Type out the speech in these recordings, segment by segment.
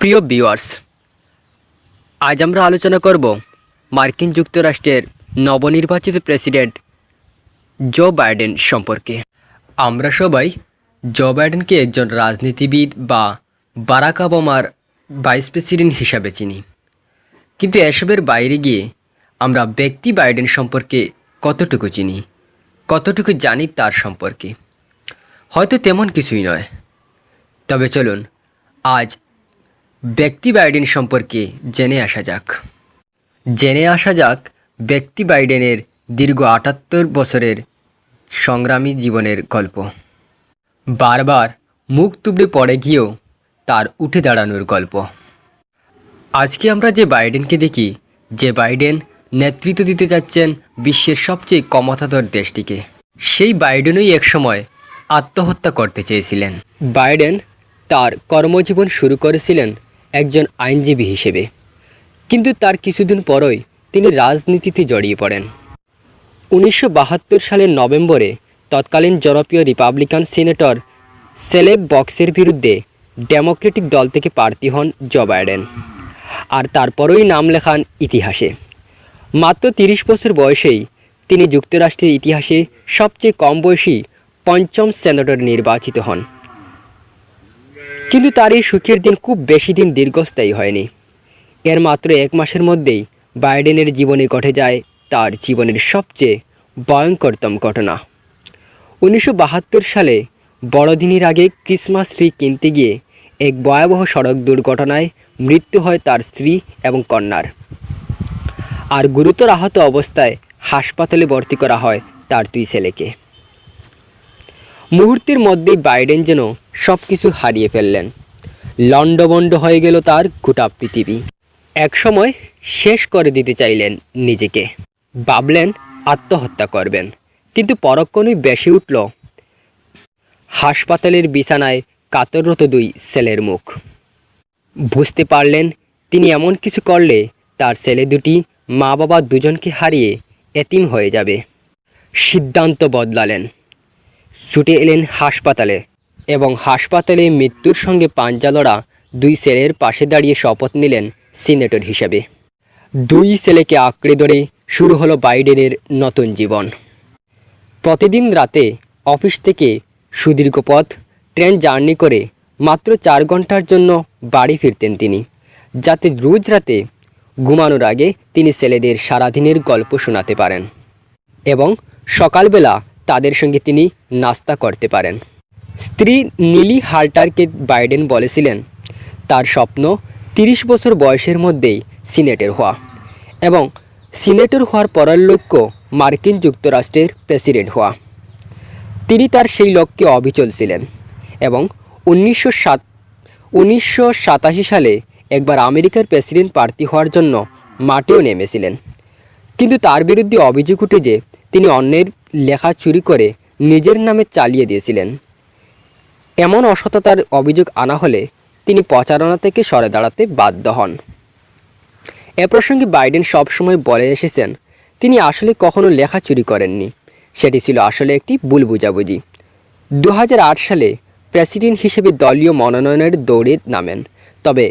প্রিয় ভিউয়ার্স, আজ আমরা আলোচনা করব মার্কিন যুক্তরাষ্ট্রের নবনির্বাচিত প্রেসিডেন্ট জো বাইডেন সম্পর্কে। আমরা সবাই জো বাইডেনকে একজন রাজনীতিবিদ বা বারাক ওবামার ভাইস প্রেসিডেন্ট হিসাবে চিনি, কিন্তু এসবের বাইরে গিয়ে আমরা ব্যক্তি বাইডেন সম্পর্কে কতটুকু চিনি, কতটুকু জানি তার সম্পর্কে? হয়তো তেমন কিছুই নয়। তবে চলুন আজ ব্যক্তি বাইডেন সম্পর্কে জেনে আসা যাক ব্যক্তি বাইডেনের দীর্ঘ ৭৮ বছরের সংগ্রামী জীবনের গল্প। বারবার মুখ তুবড়ে পড়ে গিয়েও তার উঠে দাঁড়ানোর গল্প। আজকে আমরা যে বাইডেনকে দেখি, যে বাইডেন নেতৃত্ব দিতে যাচ্ছেন বিশ্বের সবচেয়ে ক্ষমতাধর দেশটিকে, সেই বাইডেনই একসময় আত্মহত্যা করতে চেয়েছিলেন। বাইডেন তার কর্মজীবন শুরু করেছিলেন একজন আইনজীবী হিসেবে, কিন্তু তার কিছুদিন পরই তিনি রাজনীতিতে জড়িয়ে পড়েন। ১৯৭২ সালের নভেম্বরে তৎকালীন জনপ্রিয় রিপাবলিকান সিনেটর সেলেব বক্সের বিরুদ্ধে ডেমোক্রেটিক দল থেকে প্রার্থী হন জো বাইডেন, আর তারপরই নাম লেখান ইতিহাসে। মাত্র ৩০ বছর বয়সেই তিনি যুক্তরাষ্ট্রের ইতিহাসে সবচেয়ে কম বয়সী পঞ্চম সেনেটর নির্বাচিত হন। কিন্তু তার এই সুখের দিন খুব বেশি দিন দীর্ঘস্থায়ী হয়নি। এর মাত্র ১ মাসের মধ্যেই বাইডেনের জীবনে ঘটে যায় তার জীবনের সবচেয়ে ভয়ঙ্করতম ঘটনা। ১৯৭২ সালে বড়দিনের আগে ক্রিসমাস ট্রি কিনতে গিয়ে এক ভয়াবহ সড়ক দুর্ঘটনায় মৃত্যু হয় তার স্ত্রী এবং কন্যার, আর গুরুতর আহত অবস্থায় হাসপাতালে ভর্তি করা হয় তার ২ ছেলেকে। মুহূর্তের মধ্যেই বাইডেন যেন সব কিছু হারিয়ে ফেললেন। লণ্ডভণ্ড হয়ে গেল তার গোটা পৃথিবী। একসময় শেষ করে দিতে চাইলেন নিজেকে, ভাবলেন আত্মহত্যা করবেন, কিন্তু পরক্ষণেই বেশি উঠল হাসপাতালের বিছানায় কাতররত ২ ছেলের মুখ। বুঝতে পারলেন তিনি এমন কিছু করলে তার ছেলে দুটি মা বাবা দুজনকে হারিয়ে এতিম হয়ে যাবে। সিদ্ধান্ত বদলালেন, ছুটে এলেন হাসপাতালে এবং হাসপাতালে মৃত্যুর সঙ্গে পাঞ্জা লড়া ২ ছেলের পাশে দাঁড়িয়ে শপথ নিলেন সিনেটর হিসেবে। ২ ছেলেকে আঁকড়ে ধরে শুরু হলো বাইডেনের নতুন জীবন। প্রতিদিন রাতে অফিস থেকে সুদীর্ঘ পথ ট্রেন জার্নি করে মাত্র ৪ ঘন্টার জন্য বাড়ি ফিরতেন তিনি, যাতে রোজ রাতে ঘুমানোর আগে তিনি ছেলেদের সারাদিনের গল্প শোনাতে পারেন এবং সকালবেলা তাদের সঙ্গে তিনি নাস্তা করতে পারেন। স্ত্রী নিলি হাল্টারকে বাইডেন বলেছিলেন তার স্বপ্ন ৩০ বছর বয়সের মধ্যেই সিনেটর হওয়া, এবং সিনেটর হওয়ার পরের লক্ষ্য মার্কিন যুক্তরাষ্ট্রের প্রেসিডেন্ট হওয়া। তিনি তার সেই লক্ষ্যে অবিচল ছিলেন এবং ১৯৮৭ সালে একবার আমেরিকার প্রেসিডেন্ট প্রার্থী হওয়ার জন্য মাঠেও নেমেছিলেন। কিন্তু তার বিরুদ্ধে অভিযোগ উঠে যে তিনি অন্যের লেখা চুরি করে নিজের নামে চালিয়ে দিয়েছিলেন। এমন অসততার অভিযোগ আনা হলে তিনি প্রচারণা থেকে সরে দাঁড়াতে বাধ্য হন। এ প্রসঙ্গে বাইডেন সবসময় বলে এসেছেন তিনি আসলে কখনো লেখা চুরি করেননি, সেটি ছিল আসলে একটি ভুল বোঝাবুঝি। ২০০৮ সালে প্রেসিডেন্ট হিসেবে দলীয় মনোনয়নের দৌড়ে নামেন, তবে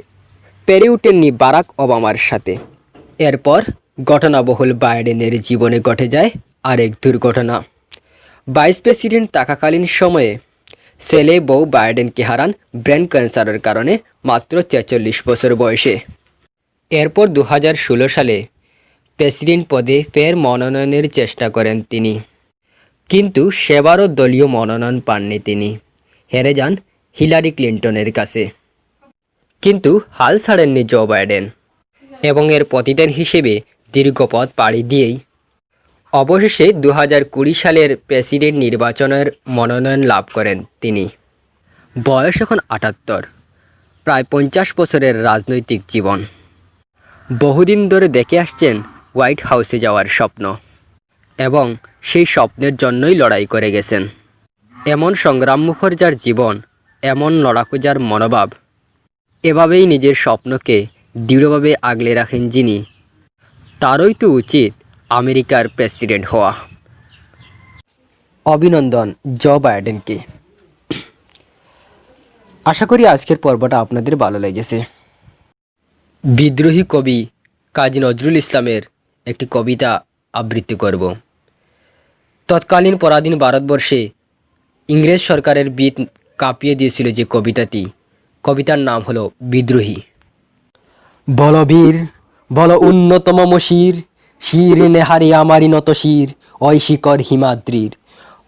পেরে ওঠেননি বারাক ওবামার সাথে। এরপর ঘটনাবহুল বাইডেনের জীবনে ঘটে যায় আরেক দুর্ঘটনা। ভাইস প্রেসিডেন্ট থাকাকালীন সময়ে ছেলে বউ বাইডেনকে হারান ব্রেন ক্যান্সারের কারণে মাত্র ৪৬ বছর বয়সে। এরপর ২০১৬ সালে প্রেসিডেন্ট পদে ফের মনোনয়নের চেষ্টা করেন তিনি, কিন্তু সেবারও দলীয় মনোনয়ন পাননি তিনি, হেরে যান হিলারি ক্লিন্টনের কাছে। কিন্তু হাল ছাড়েননি জো বাইডেন এবং এর প্রতিদান হিসেবে দীর্ঘ পথ পাড়ি দিয়েই অবশেষে ২০২০ সালের প্রেসিডেন্ট নির্বাচনের মনোনয়ন লাভ করেন তিনি। বয়স এখন ৭৮, প্রায় ৫০ বছরের রাজনৈতিক জীবন। বহুদিন ধরে দেখে আসছেন হোয়াইট হাউসে যাওয়ার স্বপ্ন এবং সেই স্বপ্নের জন্যই লড়াই করে গেছেন। এমন সংগ্রামমুখর যার জীবন, এমন লড়াকু যার মনোভাব, এভাবেই নিজের স্বপ্নকে দৃঢ়ভাবে আগলে রাখেন যিনি, তারই তো উচিত আমেরিকার প্রেসিডেন্ট হওয়া। অভিনন্দন জো বাইডেনকে। আশা করি আজকের পর্বটা আপনাদের ভালো লেগেছে। বিদ্রোহী কবি কাজী নজরুল ইসলামের একটি কবিতা আবৃত্তি করব। তৎকালীন পরাধীন ভারতবর্ষে ইংরেজ সরকারের ভিত কাঁপিয়ে দিয়েছিল যে কবিতাটি, কবিতার নাম হলো বিদ্রোহী। বলবীর বল উন্নতম শির, শির নেহারি আমারি নত শির, ওই শিকর হিমাদ্রির।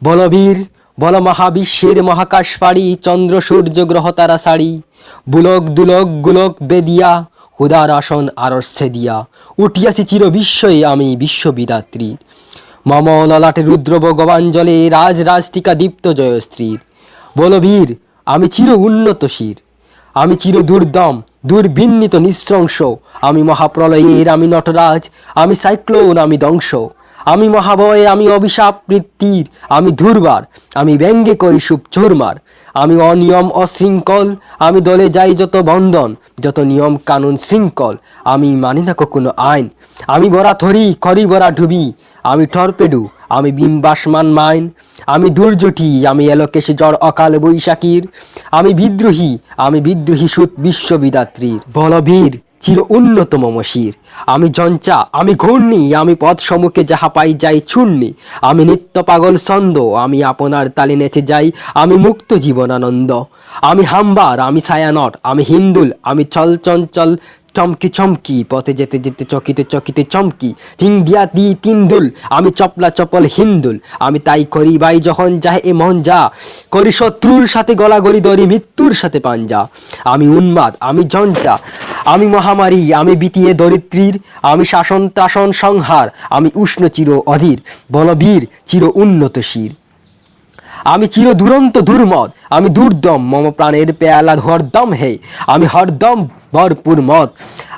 বলবীর বল মহাবিশ্বের মহাকাশ পাড়ি, চন্দ্র সূর্য গ্রহ তারা সারি, বুলক দুলক গুলক বেদিয়া, হুদার আসন আরস্যে দিয়া, উঠিয়াছি চির বিশ্বই আমি বিশ্ববিদাত্রীর। মম ললাটে রুদ্র ভগবাঞ্জলে, রাজ রাজটিকা দীপ্ত জয়শ্রীর। বলবীর আমি চির উন্নত শির, আমি চির দুর্দম দুর্বিন্নিত নিঃশংস, আমি মহাপ্রলয়ের আমি নটরাজ, আমি সাইক্লোন আমি ধ্বংস, আমি মহাভয় আমি অভিশাপ মৃত্যুর, আমি দুর্বার আমি ব্যঙ্গে করি সুপ চুরমার, আমি অনিয়ম অশৃঙ্খল, আমি দলে যাই যত বন্ধন, যত নিয়ম কানুন শৃঙ্খল, আমি মানি না কখনো আইন, আমি বরা থরি করি বরা ডুবি, আমি টর্পেডু আমি বিম্বাসমান মাইন, আমি দুর্জটি আমি এলোকেশে জ্বর অকাল বৈশাখীর, আমি বিদ্রোহী সুত বিশ্ববিদাত্রীর। বলবীর চির উন্নতম মশির, আমি জঞ্চা আমি ঘূর্ণি, আমি পথ সম্মুখে যাহা পাই যাই চূর্ণি, আমি নিত্য পাগল ছন্দ, আমি আপনার তালে নেচে যাই, আমি মুক্ত জীবনানন্দ, আমি হাম্বার আমি ছায়ানট, আমি হিন্দুল আমি চল চঞ্চল চমকি চমকি, পথে যেতে যেতে চকিতে চকিতে চমকি, তিন দিয়া দি তিন দুল আমি চপলা চপল হিন্দুল, আমি তাই করি বাই যখন যাহে এ মন যা, করি শত্রুর সাথে গলাগলি দরি মৃত্যুর সাথে পাঞ্জা, আমি উন্মাদ আমি জঞ্চা আমি মহামারী, আমি বিতিয়ে দরিদ্রীর, আমি শাসন ত্রাসন সংহার, আমি উষ্ণ চির অধীর, বলবীর চির উন্নত শির। আমি চির দুরন্ত দুর্মদ, আমি দুর্দম মম প্রাণের পেয়ালা হরদম হে, আমি হরদম ভরপুর মদ,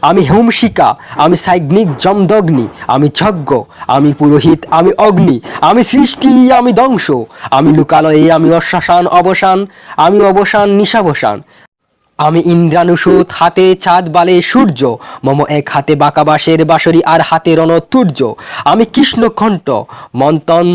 আমি হোমশিকা আমি সাইগ্নিক জমদগ্নি, আমি যজ্ঞ আমি পুরোহিত আমি অগ্নি, আমি সৃষ্টি আমি ধ্বংস, আমি লোকালয়ে আমি অশ্বাসান অবসান, আমি অবসান নিশাবসান, আমি ইন্দ্রানুসূত হাতে চাঁদ বালে সূর্য, মম এক হাতে বাঁকা বাঁশের বাঁশরি আর হাতে রণতুর্য, আমি কৃষ্ণকণ্ঠ মন্থন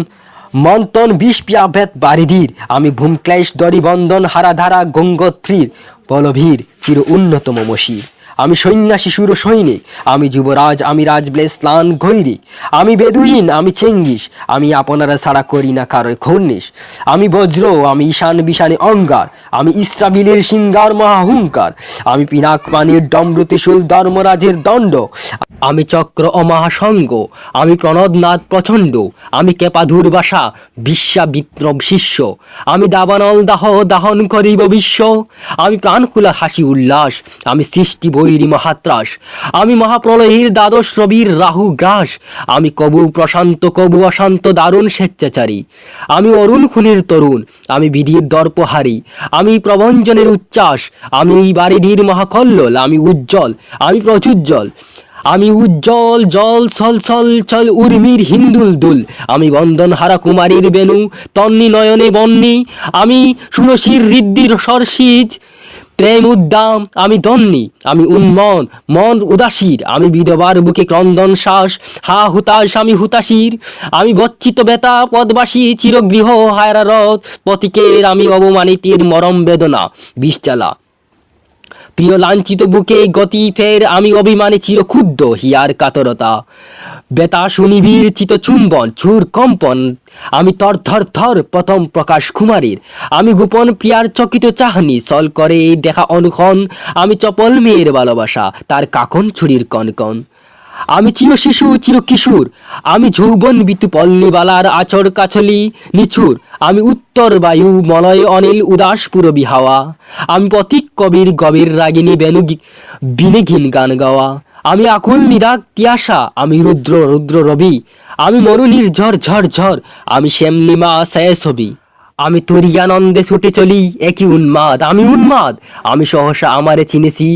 মন্থন বিষ পিয়াভেদ বারিধির, আমি ভূমক্লেশ দরিবন্ধন হারাধারা গঙ্গোত্রীর। বলভীর চির উন্নতম মশির, আমি সন্ন্যাসী সুর সৈনিক, আমি যুবরাজ আমি রাজব্লেস্লান গৈরিক, আমি বেদুইন আমি চেঙ্গিস, আমি আপনারা ছাড়া করি না কারো খর্নিশ, আমি বজ্র আমি ঈশান বিশানে অঙ্গার, আমি ইসরাবিলের সিঙ্গার মহাহুঙ্কার, আমি পিনাক পানির ডম্র ত্রিশূল ধর্মরাজের দণ্ড, আমি চক্র অমহাসঙ্গ, আমি প্রণদনাথ প্রচণ্ড, আমি কেপাধুর বাসা বিশ্বাবিত্রম শিষ্য, আমি দাবানল দাহ দাহন করিব বিশ্ব, আমি প্রাণখোলা হাসি উল্লাস, আমি সৃষ্টি বৈরী মহাত্রাস, আমি মহাপ্রলয়ের দ্বাদশ রবির রাহু গ্রাস, আমি কবু প্রশান্ত কবু অশান্ত দারুণ স্বেচ্ছাচারী, আমি অরুণ খুনের তরুণ, আমি বিধির দর্পহারী, আমি প্রবঞ্জনের উচ্ছ্বাস, আমি বারিধির মহাকল্লোল, আমি উজ্জ্বল আমি প্রচুজ্জ্বল, আমি উজ্জ্বল জল ছল ছল চল উর্মির হিন্দুল দুল, আমি বন্দন হারা কুমারীর বেনু তন্নি নয়নে বন্নি, আমি সুরসির হৃদ্দির সরসিজ প্রেম উদ্দাম আমি দন্নি, আমি উন্মন মন উদাসীর, আমি বিধবার বুকে ক্রন্দন শ্বাস হা হুতাশ আমি হুতাশীর, আমি গচ্ছিত বেতা পদবাসী চিরগৃহ হায়রারত পথিকের, আমি অবমানিতের মরম বেদনা বিষজ্বালা প্রিয় লাঞ্ছিত বুকে গতি ফের, আমি অভিমানে চির ক্ষুব্ধ হিয়ার কাতরতা বেতা সুনিবিড় চিত চুম্বন চুর কম্পন, আমি থর থর থর প্রথম প্রকাশ কুমারীর, আমি গোপন প্রিয়ার চকিত চাহনি সল করে দেখা অনুক্ষণ, আমি চপল মেয়ের ভালোবাসা তার কাকন ছুরির কনকন, আমি চির শিশু চির কিশোর, আমি যৌবন বিতু পল্লীবালার আচর কাছলি নিছুর, আমি উত্তর বায়ু মলয় অনিল উদাস পুরবী হাওয়া, আমি পথিক কবির গভীর রাগিনী বেনু বিনেঘিন গান গাওয়া, আমি আকুল নিরাগ তিয়াসা, আমি রুদ্র রুদ্র রবি, আমি মরুনির ঝড় ঝড় ঝড়, আমি শ্যামলিমা শেষ হবি, আমি তুরিয়ানন্দে ছুটে চলি একই উন্মাদ, আমি উন্মাদ আমি সহসা আমারে চিনেছি,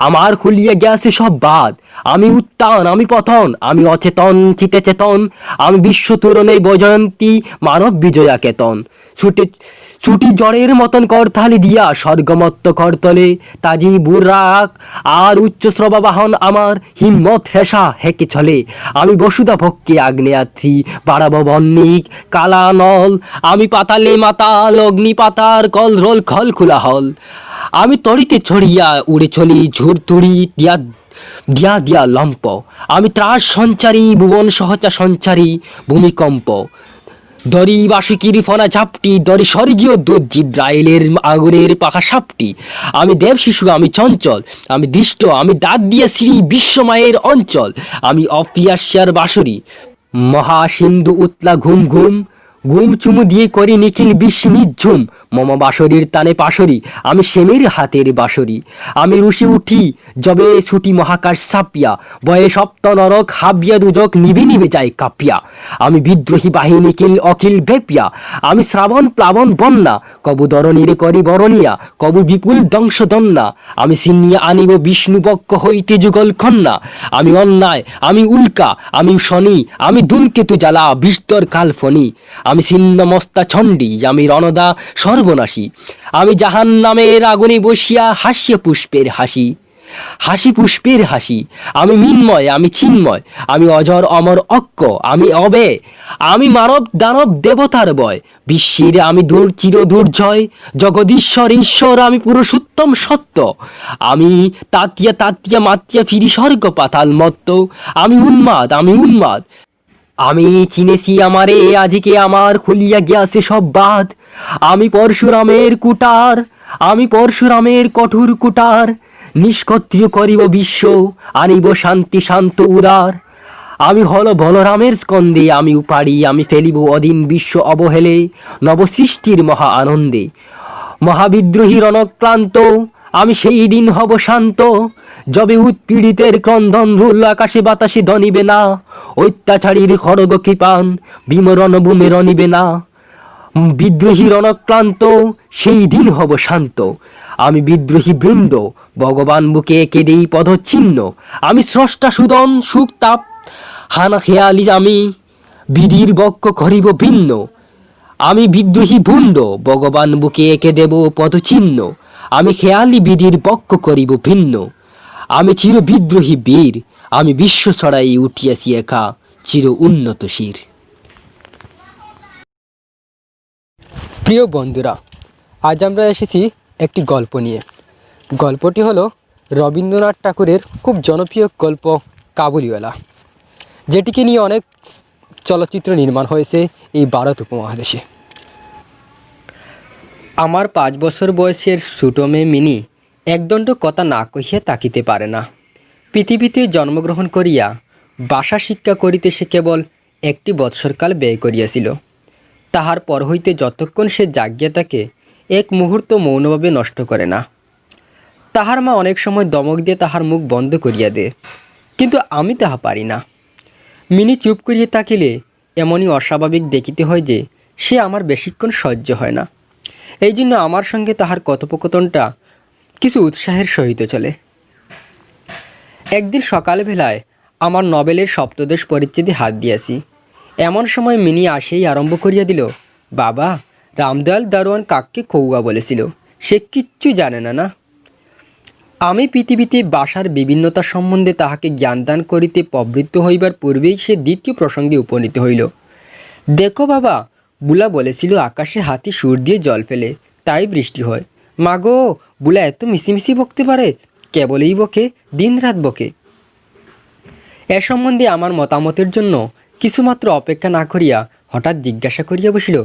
আমার খুলিয়া গেছে সব বাদ, আমি উত্তান আমি পতন, আমি অচেতন চিতে চেতন, আমি বিশ্ব তরুণে বজয়ন্তী মানব বিজয়া কেতন, ছুটি জ্বরের মতন করতালি দিয়া স্বর্গমত্ত করতলে, তাজি বুরাক আর উচ্চ শ্রবা বাহন আমার হিম্মত হেসা হেকে চলে, আমি বসুধা ভক্তি আগ্নেয়াত্রী বাড়াবো বন্নিক কালা নল, আমি পাতালে মাতাল অগ্নি পাতার কল রোল খল খোলা হল, আমি তড়িতে ছড়িয়া উড়ে চলি ঝুর তুড়ি টিয়া দিয়া দিয়া লম্প, আমি ত্রাস সঞ্চারী, ভুবন সহচা সঞ্চারী, ভূমিকম্প, দরি বাসুকির ফনা ঝাপটি, দরি স্বর্গীয় দূত জিব্রাইলের আগুনের পাখা সাপটি। আমি দেব শিশু, আমি চঞ্চল, আমি দৃষ্ট, আমি দাঁত দিয়া সিঁড়ি বিশ্বমায়ের অঞ্চল, আমি অপিয়াস্যার বাঁশরি, মহাসিন্ধু উতলা ঘুম ঘুম, ঘুম চুমু দিয়ে করি নিখিল বিশ্ব নিঝুম, মম বাঁশরীর তানে পাশরি, আমি সেমের হাতের বাঁশরি। আমি রুশে উঠি যবে ছুটি মহাকাশ ছাপিয়া, বয়ে সপ্ত নরক হাবিয়া দুজক নিভে নিভে যায় কাঁপিয়া। আমি বিদ্রোহী বাহিনী কিল অখিল ভেপিয়া, আমি শ্রাবণ প্লাবন বন্যা, কবু দরণীরে করি বরণিয়া, কবু বিপুল দংশদন্যা। আমি ছিন্নিয়া আনিব বিষ্ণু পক্ষ হইতে যুগল খন্না। আমি অন্যায়, আমি উল্কা, আমি শনি, আমি ধূমকেতু জ্বালা বিস্তর কাল ফণি। আমি ছিন্ন মস্তা ছন্ডী, আমি রণদা সর্বনাশী। আমি জাহান নামের আগুনে বসিয়া হাস্য পুষ্পের হাসি, হাসি পুষ্পের হাসি। আমি মিন্ময়, আমি চিন্ময়, আমি অজর অমর অক্ক, আমি অবে, আমি মানব দানব দেবতার বয়। বিশ্বের আমি দূর চির দুর্জয়, জগদীশ্বর ঈশ্বর, আমি পুরুষোত্তম সত্য। আমি তাতিয়া তাতিয়া মাতিয়া ফিরি স্বর্গ পাতাল মত্ত। আমি উন্মাদ, আমি উন্মাদ, আমি চিনেছি আমারে আজকে, আমার খুলিয়া গিয়াছে সব বাদ। আমি পরশুরামের কুটার, আমি পরশুরামের কঠোর কুটার, নিষ্কত্রিয় করিব বিশ্ব, আনিব শান্তি শান্ত উদার। আমি হল বলরামের স্কন্দে, আমি উপাড়ি, আমি ফেলিব অদিন বিশ্ব অবহেলে, নবসৃষ্টির মহা আনন্দে। মহাবিদ্রোহী রণক্লান্ত, আমি সেই দিন হব শান্ত, যবে উৎপীড়িতের ক্রন্দন রুল আকাশে বাতাসে দনিবে না, অত্যাচারীর খড়গ কৃপান বিমরণ ভূমে রনিবে না। বিদ্রোহী রণক্লান্ত, সেই দিন হব শান্ত। আমি বিদ্রোহী বৃন্দ, ভগবান বুকে এঁকে দেই পদচিহ্ন। আমি স্রষ্টা সুদন সুখ তাপ হানা খেয়ালি, আমি বিধির বক্ষ করিব ভিন্ন। আমি বিদ্রোহী ভুণ্ড, ভগবান বুকে এঁকে দেব পদচিহ্ন। আমি খেয়ালি বিধির বক্ষ করিব ভিন্ন। আমি চির বিদ্রোহী বীর, আমি বিশ্ব ছড়াই উঠিয়াছি একা চির উন্নত শির। প্রিয় বন্ধুরা, আজ আমরা এসেছি একটি গল্প নিয়ে। গল্পটি হলো রবীন্দ্রনাথ ঠাকুরের খুব জনপ্রিয় গল্প কাবুলিওয়ালা, যেটিকে নিয়ে অনেক চলচ্চিত্র নির্মাণ হয়েছে এই ভারত উপমহাদেশে। আমার 5 বছর বয়সের ছোটো মেয়ে মিনি একদণ্ড কথা না কহিয়া তাকিতে পারে না। পৃথিবীতে জন্মগ্রহণ করিয়া ভাষা শিক্ষা করিতে সে কেবল 1 বৎসরকাল ব্যয় করিয়াছিল। তাহার পর হইতে যতক্ষণ সে জাগিয়া থাকে, এক মুহূর্ত মৌনভাবে নষ্ট করে না। তাহার মা অনেক সময় দমক দিয়ে তাহার মুখ বন্ধ করিয়া দেয়, কিন্তু আমি তাহা পারি না। মিনি চুপ করিয়া থাকিলে এমনই অস্বাভাবিক দেখিতে হয় যে সে আমার বেশিক্ষণ সহ্য হয় না। এই জন্য আমার সঙ্গে তাহার কথোপকথনটা কিছু উৎসাহের সহিত চলে। একদিন সকালবেলায় আমার নভেলের সপ্তদশ পরিচ্ছেদে হাত দিয়াছি, এমন সময় মিনি আসেই আরম্ভ করিয়া দিল, বাবা, রামদয়াল দারোয়ান কাককে কৌয়া বলেছিল, সে কিচ্ছু জানে না না। আমি পৃথিবীতে ভাষার বিভিন্নতা সম্বন্ধে তাহাকে জ্ঞানদান করিতে প্রবৃত্ত হইবার পূর্বেই সে দ্বিতীয় প্রসঙ্গে উপনীত হইল। দেখো বাবা, বুলা বলেছিল আকাশে হাতি সুর দিয়ে জল ফেলে, তাই বৃষ্টি হয়। মাগো, বুলা এত মিশিমিশি বকতে পারে, কেবলই বকে, দিন রাত বকে। এ সম্বন্ধে আমার মতামতের জন্য কিছুমাত্র অপেক্ষা না করিয়া হঠাৎ জিজ্ঞাসা করিয়া বসিল,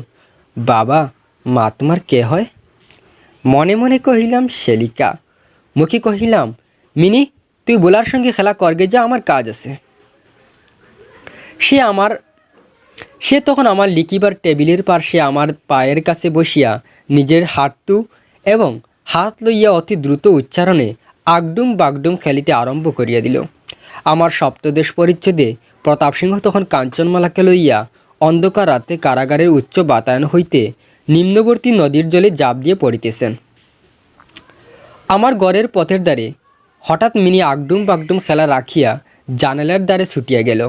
বাবা, মা তোমার কে হয়? মনে মনে কহিলাম শেলিকা, মুখে কহিলাম, মিনি, তুই বুলার সঙ্গে খেলা করগে যা, আমার কাজ আছে। সে তখন আমার লিখিবার টেবিলের পার্শ্বে আমার পায়ের কাছে বসিয়া নিজের হাঁটু এবং হাত লইয়া অতি দ্রুত উচ্চারণে আগডুম বাগডুম খেলিতে আরম্ভ করিয়া দিল। আমার সপ্তদশ পরিচ্ছেদে প্রতাপ সিংহ তখন কাঞ্চনমালাকে লইয়া অন্ধকার রাতে কারাগারের উচ্চ বাতায়ন হইতে নিম্নবর্তী নদীর জলে জাপ দিয়ে পড়িতেছেন। আমার ঘরের পথের দ্বারে হঠাৎ মিনি আগডুম বাগডুম খেলা রাখিয়া জানালার দ্বারে ছুটিয়া গেল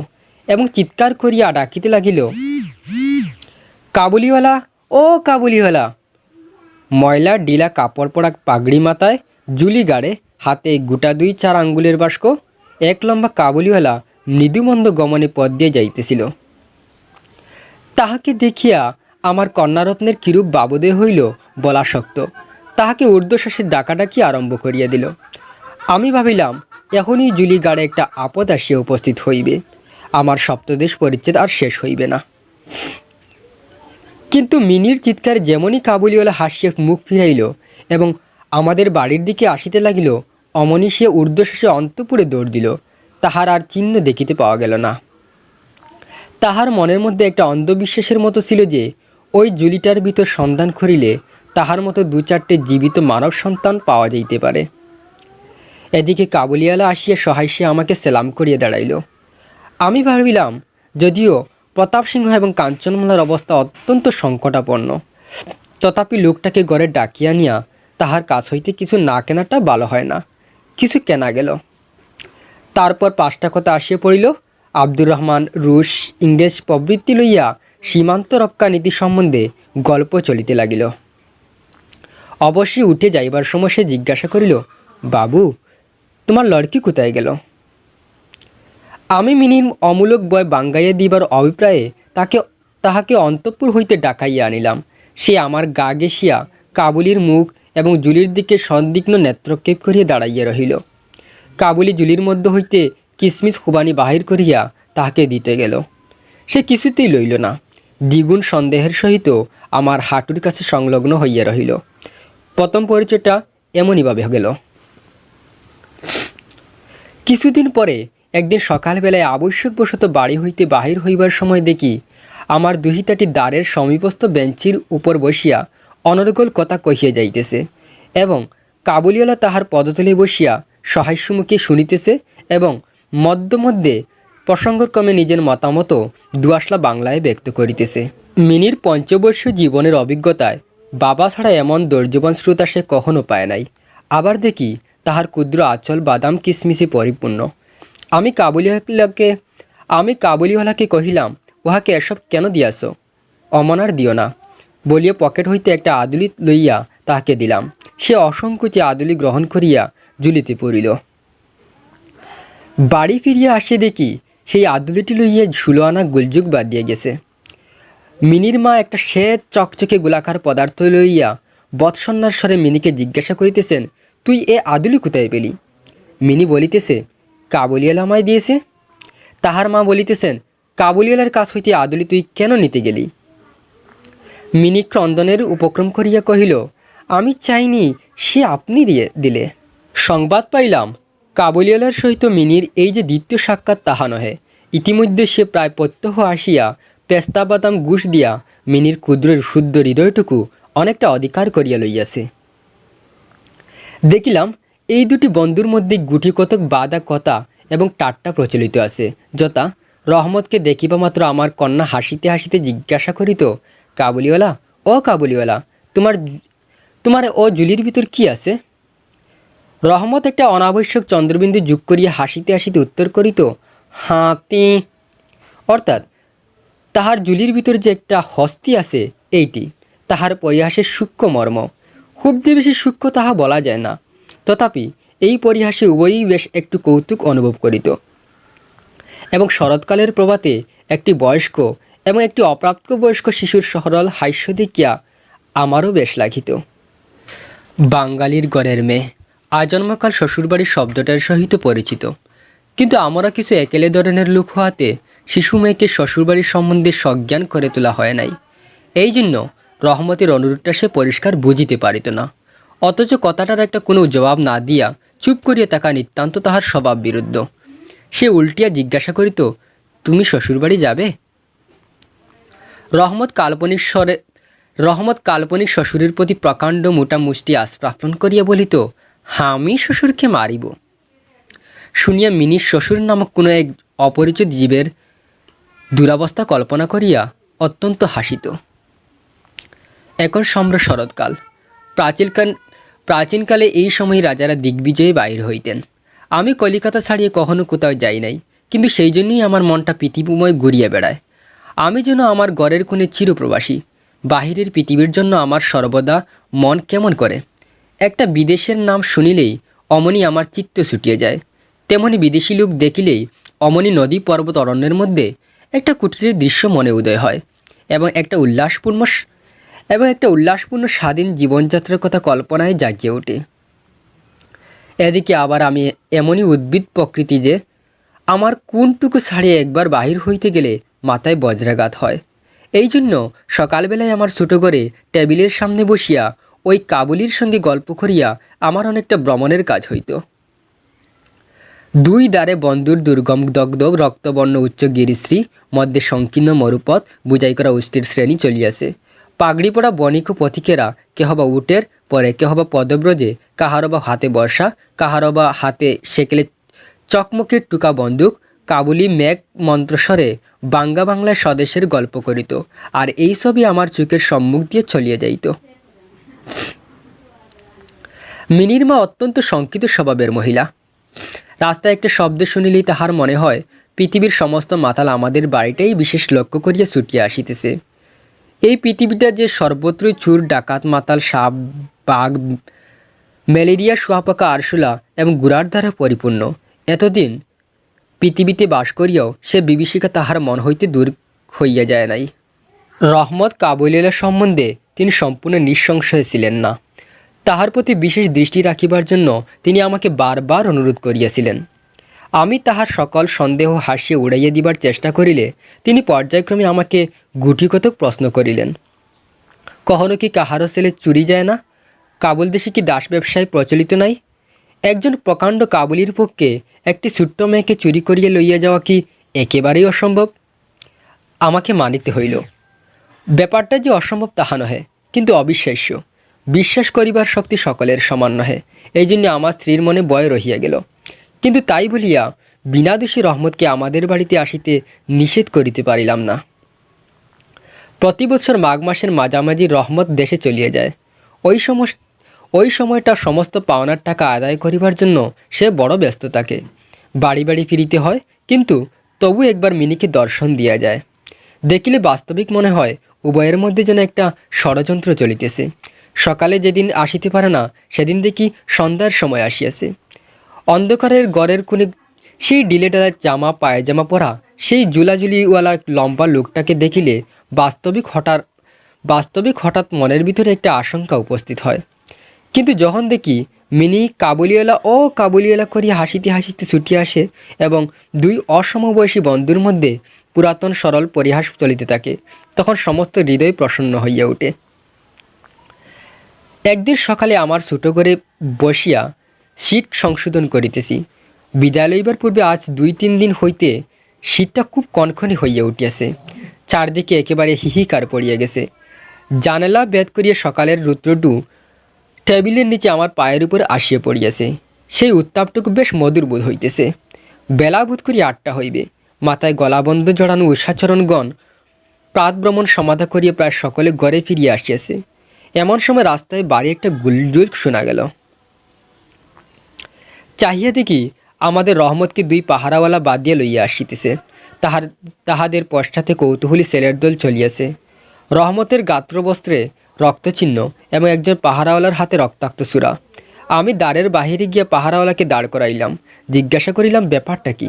এবং চিৎকার করিয়া ডাকিতে লাগিল, কাবুলিওয়ালা, ও কাবুলিওয়ালা। ময়লা ডিলা কাপড় পরা পাগড়ি মাথায়, জুলি গাড়ে, হাতে গোটা 2-4 আঙ্গুলের বাস্ক, এক লম্বা কাবুলিওয়ালা মৃদুমন্দ গমনে পথ দিয়ে যাইতেছিল। তাহাকে দেখিয়া আমার কন্যারত্নের কিরূপ বাবোদয় হইল বলা শক্ত। তাহাকে ঊর্ধ্বশ্বাসে ডাকাডাকি আরম্ভ করিয়া দিল। আমি ভাবিলাম, এখনই জুলি গাড়ে একটা আপদ আসিয়া উপস্থিত হইবে, আমার সপ্তদেশ পরিচ্ছেদ আর শেষ হইবে না। কিন্তু মিনির চিৎকার যেমনই কাবুলিওয়ালা হাসিয়া মুখ ফিরাইল এবং আমাদের বাড়ির দিকে আসিতে লাগিল, অমনি সে ঊর্ধ্বশ্বাসে অন্তঃপুরে দৌড় দিল। তাহার আর চিহ্ন দেখিতে পাওয়া গেল না। তাহার মনের মধ্যে একটা অন্ধবিশ্বাসের মতো ছিল যে ওই জুলিটার ভিতর সন্ধান করিলে তাহার মতো 2-4টে জীবিত মানব সন্তান পাওয়া যাইতে পারে। এদিকে কাবুলিওয়ালা আসিয়া সহাস্যে আমাকে সেলাম করিয়া দাঁড়াইল। আমি ভাবিলাম যদিও প্রতাপ সিংহ এবং কাঞ্চনমালার অবস্থা অত্যন্ত সংকটাপন্ন, তথাপি লোকটাকে ঘরে ডাকিয়া নিয়া তাহার কাছ হইতে কিছু না কেনাটা ভালো হয় না। কিছু কেনা গেল। তারপর 5টা কথা আসিয়া পড়িল। আব্দুর রহমান রুশ ইংরেজ প্রবৃত্তি লইয়া সীমান্ত রক্ষা নীতি সম্বন্ধে গল্প চলিতে লাগিল। অবশ্যই উঠে যাইবার সময় সে জিজ্ঞাসা করিল, বাবু, তোমার লড়কি কোথায় গেল? আমি মিনির অমূলক বয় বাঙ্গাইয়া দিবার অভিপ্রায়ে তাহাকে অন্তঃপুর হইতে ডাকাইয়া আনিলাম। সে আমার গা ঘেঁষিয়া কাবুলির মুখ এবং জুলির দিকে সন্দিগ্ধ নেত্রক্ষেপ করিয়া দাঁড়াইয়া রহিল। কাবুলি জুলির মধ্য হইতে কিসমিস খুবানি বাহির করিয়া তাহাকে দিতে গেল। সে কিছুতেই লইল না। দ্বিগুণ সন্দেহের সহিত আমার হাঁটুর কাছে সংলগ্ন হইয়া রহিল। প্রথম পরিচয়টা এমনইভাবে গেল। কিছুদিন পরে একদিন সকালবেলায় আবশ্যকবশত বাড়ি হইতে বাহির হইবার সময় দেখি আমার দুহিতাটি দ্বারের সমীপস্থ বেঞ্চির উপর বসিয়া অনর্গল কথা কহিয়া যাইতেছে এবং কাবুলিওয়ালা তাহার পদতলে বসিয়া সহাস্যমুখে শুনিতেছে এবং মধ্যে প্রসঙ্গক্রমে নিজের মতামত দুয়াশলা বাংলায় ব্যক্ত করিতেছে। মিনির পঞ্চবর্ষীয় জীবনের অভিজ্ঞতায় বাবা ছাড়া এমন ধৈর্যবান শ্রোতা সে কখনো পায় নাই। আবার দেখি তাহার ক্ষুদ্র আঁচল বাদাম কিসমিসে পরিপূর্ণ। আমি কাবুলিওয়ালাকে কহিলাম, উহাকে এসব কেন দিয়াছ? অমনার দিও না বলিয়া পকেট হইতে একটা আদুলি লইয়া তাহাকে দিলাম। সে অসংকোচে আদুলি গ্রহণ করিয়া ঝুলিতে পড়িল। বাড়ি ফিরিয়া আসিয়া দেখি সেই আদুলিটি লইয়া 16 আনা গোলযোগ বাঁধিয়া গেছে। মিনির মা একটা শ্বেত চকচকে গোলাকার পদার্থ লইয়া বৎসন্নার স্বরে মিনিকে জিজ্ঞাসা করিতেছেন, তুই এ আদুলি কোথায় পেলি? মিনি বলিতেছে, কাবুলিওয়ালা আমায় দিয়েছে। তাহার মা বলিতেছেন, কাবুলিওয়ালার কাছ হইতে আদুলি তুই কেন নিতে গেলি? মিনি ক্রন্দনের উপক্রম করিয়া কহিল, আমি চাইনি, সে আপনি দিলে। সংবাদ পাইলাম কাবুলিওয়ালার সহিত মিনির এই যে দ্বিতীয় সাক্ষাৎ তাহা নহে। ইতিমধ্যে সে প্রায় প্রত্যহ আসিয়া পেস্তা বাদাম ঘুষ দিয়া মিনির ক্ষুদ্র শুদ্ধ হৃদয়টুকু অনেকটা অধিকার করিয়া লইয়াছে। দেখিলাম এই দুটি বন্ধুর মধ্যে গুটি কতক বাদা কথা এবং ঠাট্টা প্রচলিত আছে, যথা রহমতকে দেখিবা মাত্র আমার কন্যা হাসিতে হাসিতে জিজ্ঞাসা করিত, কাবুলিওয়ালা, ও কাবুলিওয়ালা, তোমার ও জুলির ভিতর কি আছে? রহমত একটা অনাবশ্যক চন্দ্রবিন্দু যোগ করিয়া হাসিতে হাসিতে উত্তর করিত, হাতি। অর্থাৎ তাহার জুলির ভিতর যে একটা হস্তি আছে, এইটি তাহার পরিহাসের সূক্ষ্ম মর্ম। খুব যে বেশি সূক্ষ্ম তাহা বলা যায় না, তথাপি এই পরিহাসে উভয়ই বেশ একটু কৌতুক অনুভব করিত এবং শরৎকালের প্রভাতে একটি বয়স্ক এবং একটি অপ্রাপ্তবয়স্ক শিশুর সরল হাস্য দেখিয়া আমারও বেশ লাগিত। বাঙালির ঘরের মেয়ে আজন্মকাল শ্বশুরবাড়ির শব্দটার সহিত পরিচিত, কিন্তু আমরা কিছু একেলে ধরনের লোক হওয়াতে শিশু মেয়েকে শ্বশুরবাড়ির সম্বন্ধে সজ্ঞান করে তোলা হয় নাই। এই জন্য রহমতের অনুরোধটা সে পরিষ্কার বুঝিতে পারিত না, অথচ কথাটার একটা কোনো জবাব না দিয়া চুপ করিয়া থাকা নিতান্ত তাহার স্বভাব বিরুদ্ধ। সে উল্টিয়া জিজ্ঞাসা করিত, তুমি শ্বশুরবাড়ি যাবে? রহমত কাল্পনিক শ্বশুরের প্রতি প্রকাণ্ড মোটা মুষ্টি আস্প্রাপন করিয়া বলিত, আমি শ্বশুরকে মারিব। শুনিয়া মিনির শ্বশুর নামক কোনো এক অপরিচিত জীবের দুরাবস্থা কল্পনা করিয়া অত্যন্ত হাসিত। এখন সম্র শরৎকাল। প্রাচীনকালে এই সময় রাজারা দিগ্বিজয়ে বাহির হইতেন। আমি কলিকাতা ছাড়িয়ে কখনো কোথাও যাই নাই, কিন্তু সেই জন্যই আমার মনটা পৃথিবীময় ঘুরিয়া বেড়ায়। আমি যেন আমার ঘরের কোণে চিরপ্রবাসী। বাহিরের পৃথিবীর জন্য আমার সর্বদা মন কেমন করে। একটা বিদেশের নাম শুনিলেই অমনি আমার চিত্ত ছুটিয়ে যায়। তেমনি বিদেশি লোক দেখিলেই অমনি নদী পর্বত অরণ্যের মধ্যে একটা কুটিরের দৃশ্য মনে উদয় হয় এবং একটা উল্লাসপূর্ণ স্বাধীন জীবনযাত্রার কথা কল্পনায় জাগিয়ে ওঠে। এদিকে আবার আমি এমনই উদ্ভিদ প্রকৃতি যে আমার কোনটুকু ছাড়িয়ে একবার বাহির হইতে গেলে মাথায় বজ্রাঘাত হয়। এই জন্য সকালবেলায় আমার ছোটো করে টেবিলের সামনে বসিয়া ওই কাবুলির সঙ্গে গল্প করিয়া আমার অনেকটা ভ্রমণের কাজ হইত। দুই দ্বারে বন্ধুর দুর্গম দগ্ধ রক্তবর্ণ উচ্চ গিরিশ্রী, মধ্যে সংকীর্ণ মরুপথ, বুঝাই করা উষ্টির শ্রেণী চলিয়াছে। পাগড়ি পড়া বণিক পথিকেরা কেহ বা উটের পরে, কেহ বা পদব্রজে, কাহারও বা হাতে বর্ষা, কাহারও বা হাতে সেকেলে চকমকের টুকা বন্দুক, কাবুলি মেঘ মন্ত্রস্বরে বাংলায় স্বদেশের গল্প করিত। আর এই সবই আমার চোখের সম্মুখ দিয়ে চলিয়ে যাইত। মিনির মা অত্যন্ত শঙ্কিত স্বভাবের মহিলা। রাস্তায় একটা শব্দ শুনিলেই তাহার মনে হয় পৃথিবীর সমস্ত মাতাল আমাদের বাড়িটাই বিশেষ লক্ষ্য করিয়া ছুটিয়া আসিতেছে। এই পৃথিবীটা যে সর্বত্রই চুর, ডাকাত, মাতাল, সাপ, বাঘ, ম্যালেরিয়া, শুয়াপাকা, আরশোলা এবং গুড়ার দ্বারা পরিপূর্ণ। এতদিন পৃথিবীতে বাস করিয়াও সে বিভীষিকা তাহার মন হইতে দূর হইয়া যায় নাই। রহমত কাবুলিওয়ালা সম্বন্ধে তিনি সম্পূর্ণ নিঃসংশয় ছিলেন না। তাহার প্রতি বিশেষ দৃষ্টি রাখিবার জন্য তিনি আমাকে বারবার অনুরোধ করিয়াছিলেন। আমি তাহার সকল সন্দেহ হাসিয়ে উড়াইয়া দিবার চেষ্টা করিলে তিনি পর্যায়ক্রমে আমাকে গুটিকতক প্রশ্ন করিলেন। কখনো কি কাহারও ছেলে চুরি যায় না? কাবুল দেশে কি দাস ব্যবসায় প্রচলিত নাই? একজন প্রকাণ্ড কাবুলির পক্ষে একটি ছোট্ট মেয়েকে চুরি করিয়া লইয়া যাওয়া কি একেবারেই অসম্ভব? আমাকে মানিতে হইল। ব্যাপারটা যে অসম্ভব তাহা নহে, কিন্তু অবিশ্বাস্য। বিশ্বাস করিবার শক্তি সকলের সমান নহে। এই জন্য আমার স্ত্রীর মনে ভয় রহিয়া গেল। কিন্তু তাই বলিয়া বিনা দোষী রহমতকে আমাদের বাড়িতে আসিতে নিষেধ করিতে পারিলাম না। প্রতি বছর মাঘ মাসের মাঝামাঝি রহমত দেশে চলিয়া যায়। ওই সময়টা সমস্ত পাওনার টাকা আদায় করিবার জন্য সে বড় ব্যস্ত থাকে। বাড়ি বাড়ি ফিরিতে হয়, কিন্তু তবু একবার মিনিকে দর্শন দিয়া যায়। দেখিলে বাস্তবিক মনে হয় উভয়ের মধ্যে যেন একটা ষড়যন্ত্র চলিতেছে। সকালে যেদিন আসিতে পারে না, সেদিন দেখি সন্ধ্যার সময় আসিয়াছে। অন্ধকারের গড়ের কোণে সেই ডিলেটার জামা পায়জামা পরা সেই জুলাজুলিওয়ালা লম্বা লোকটাকে দেখিলে বাস্তবিক হঠাৎ মনের ভিতরে একটা আশঙ্কা উপস্থিত হয়। কিন্তু যখন দেখি মিনি কাবুলিওয়ালা করিয়া হাসিতে হাসিতে ছুটিয়া আসে এবং দুই অসমবয়সী বন্ধুর মধ্যে পুরাতন সরল পরিহাস চলিতে থাকে, তখন সমস্ত হৃদয় প্রসন্ন হইয়া ওঠে। একদিন সকালে আমার ছোটো করে বসিয়া শীত সংশোধন করিতেছি। বিদায় লইবার পূর্বে আজ 2-3 দিন হইতে শীতটা খুব কনকনে হইয়া উঠিয়াছে। চারদিকে একেবারে হিহিকার পড়িয়া গেছে। জানালা ভেদ করিয়া সকালের রৌদ্রটু টেবিলের নিচে আমার পায়ের উপর আসিয়া পড়িয়াছে। সেই উত্তাপটুকু বেশ মধুর বোধ হইতেছে। বেলা বোধ করি 8টা হইবে। মাথায় গলাবন্ধ জড়ানো উষাচরণগণ প্রাতভ্রমণ সমাধা করিয়া প্রায় সকলে ঘরে ফিরিয়া আসিয়াছে। এমন সময় রাস্তায় বাড়ি একটা গুলজুল শোনা গেল। চাহিয়া দেখি আমাদের রহমতকে 2 পাহারাওয়ালা বাদিয়া লইয়া আসিতেছে। তাহাদের পশ্চাতে কৌতূহলী ছেলের দল চলিয়াছে। রহমতের গাত্রবস্ত্রে রক্তচিহ্ন এবং একজন পাহারাওয়ালার হাতে রক্তাক্ত ছুরা। আমি দ্বারের বাহিরে গিয়া পাহারাওয়ালাকে দাঁড় করাইলাম। জিজ্ঞাসা করিলাম ব্যাপারটা কি।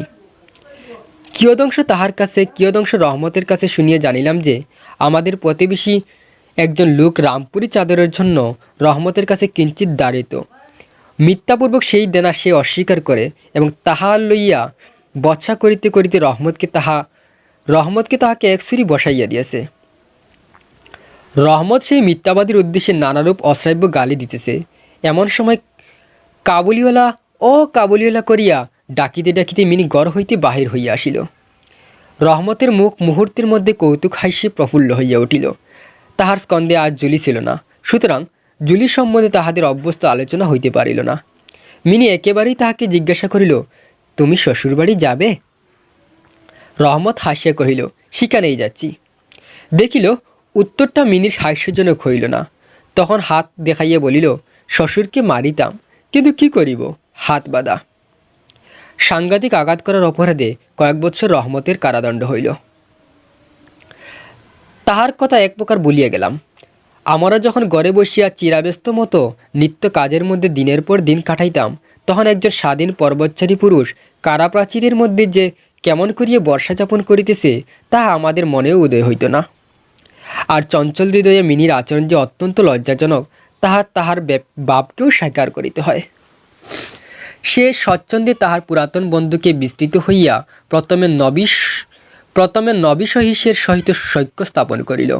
কিয়দংশ তাহার কাছে, কিয়দংশ রহমতের কাছে শুনিয়া জানিলাম যে আমাদের প্রতিবেশী একজন লোক রামপুরি চাদরের জন্য রহমতের কাছে কিঞ্চিত দাঁড়িত। মিথ্যাপূর্বক সেই দেনা সে অস্বীকার করে এবং তাহা লইয়া বচ্ছা করিতে করিতে রহমতকে তাহাকে এক ছুরি বসাইয়া দিয়েছে। রহমত সেই মিথ্যাবাদীর উদ্দেশ্যে নানারূপ অশ্রাব্য গালি দিতেছে। এমন সময় কাবুলিওয়ালা করিয়া ডাকিতে ডাকিতে মিনি গড় হইতে বাহির হইয়া আসিল। রহমতের মুখ মুহূর্তের মধ্যে কৌতুক হাসি প্রফুল্ল হইয়া উঠিল। তাহার স্কন্ধে আজ জুলি ছিল না, সুতরাং জুলি সম্বন্ধে তাহাদের অভ্যস্ত আলোচনা হইতে পারিল না। মিনি একেবারেই তাহাকে জিজ্ঞাসা করিল, তুমি শ্বশুরবাড়ি যাবে? রহমত হাসিয়া কহিল, সেখানেই যাচ্ছি। দেখিল উত্তরটা মিনির হাস্যজনক হইল না। তখন হাত দেখাইয়া বলিল, শ্বশুরকে মারিতাম, কিন্তু কি করিব, হাত বাঁধা। সাংঘাতিক আঘাত করার অপরাধে কয়েক বৎসর রহমতের কারাদণ্ড হইল। তাহার কথা এক প্রকার বলিয়া গেলাম। আমরা যখন ঘরে বসিয়া চিরাব্যস্ত মতো নিত্য কাজের মধ্যে দিনের পর দিন কাটাইতাম, তখন একজন স্বাধীন পর্বতচারী পুরুষ কারাপ্রাচীরের মধ্যে যে কেমন করিয়া বর্ষা যাপন করিতেছে তাহা আমাদের মনেও উদয় হইত না। আর চঞ্চল হৃদয়ে মিনির আচরণ যে অত্যন্ত লজ্জাজনক তাহার বাপকেও স্বীকার করিতে হয়। সে স্বচ্ছন্দে তাহার পুরাতন বন্ধুকে বিস্তৃত হইয়া প্রথমে নবী সহিসের সহিত সৈক্য স্থাপন করিল।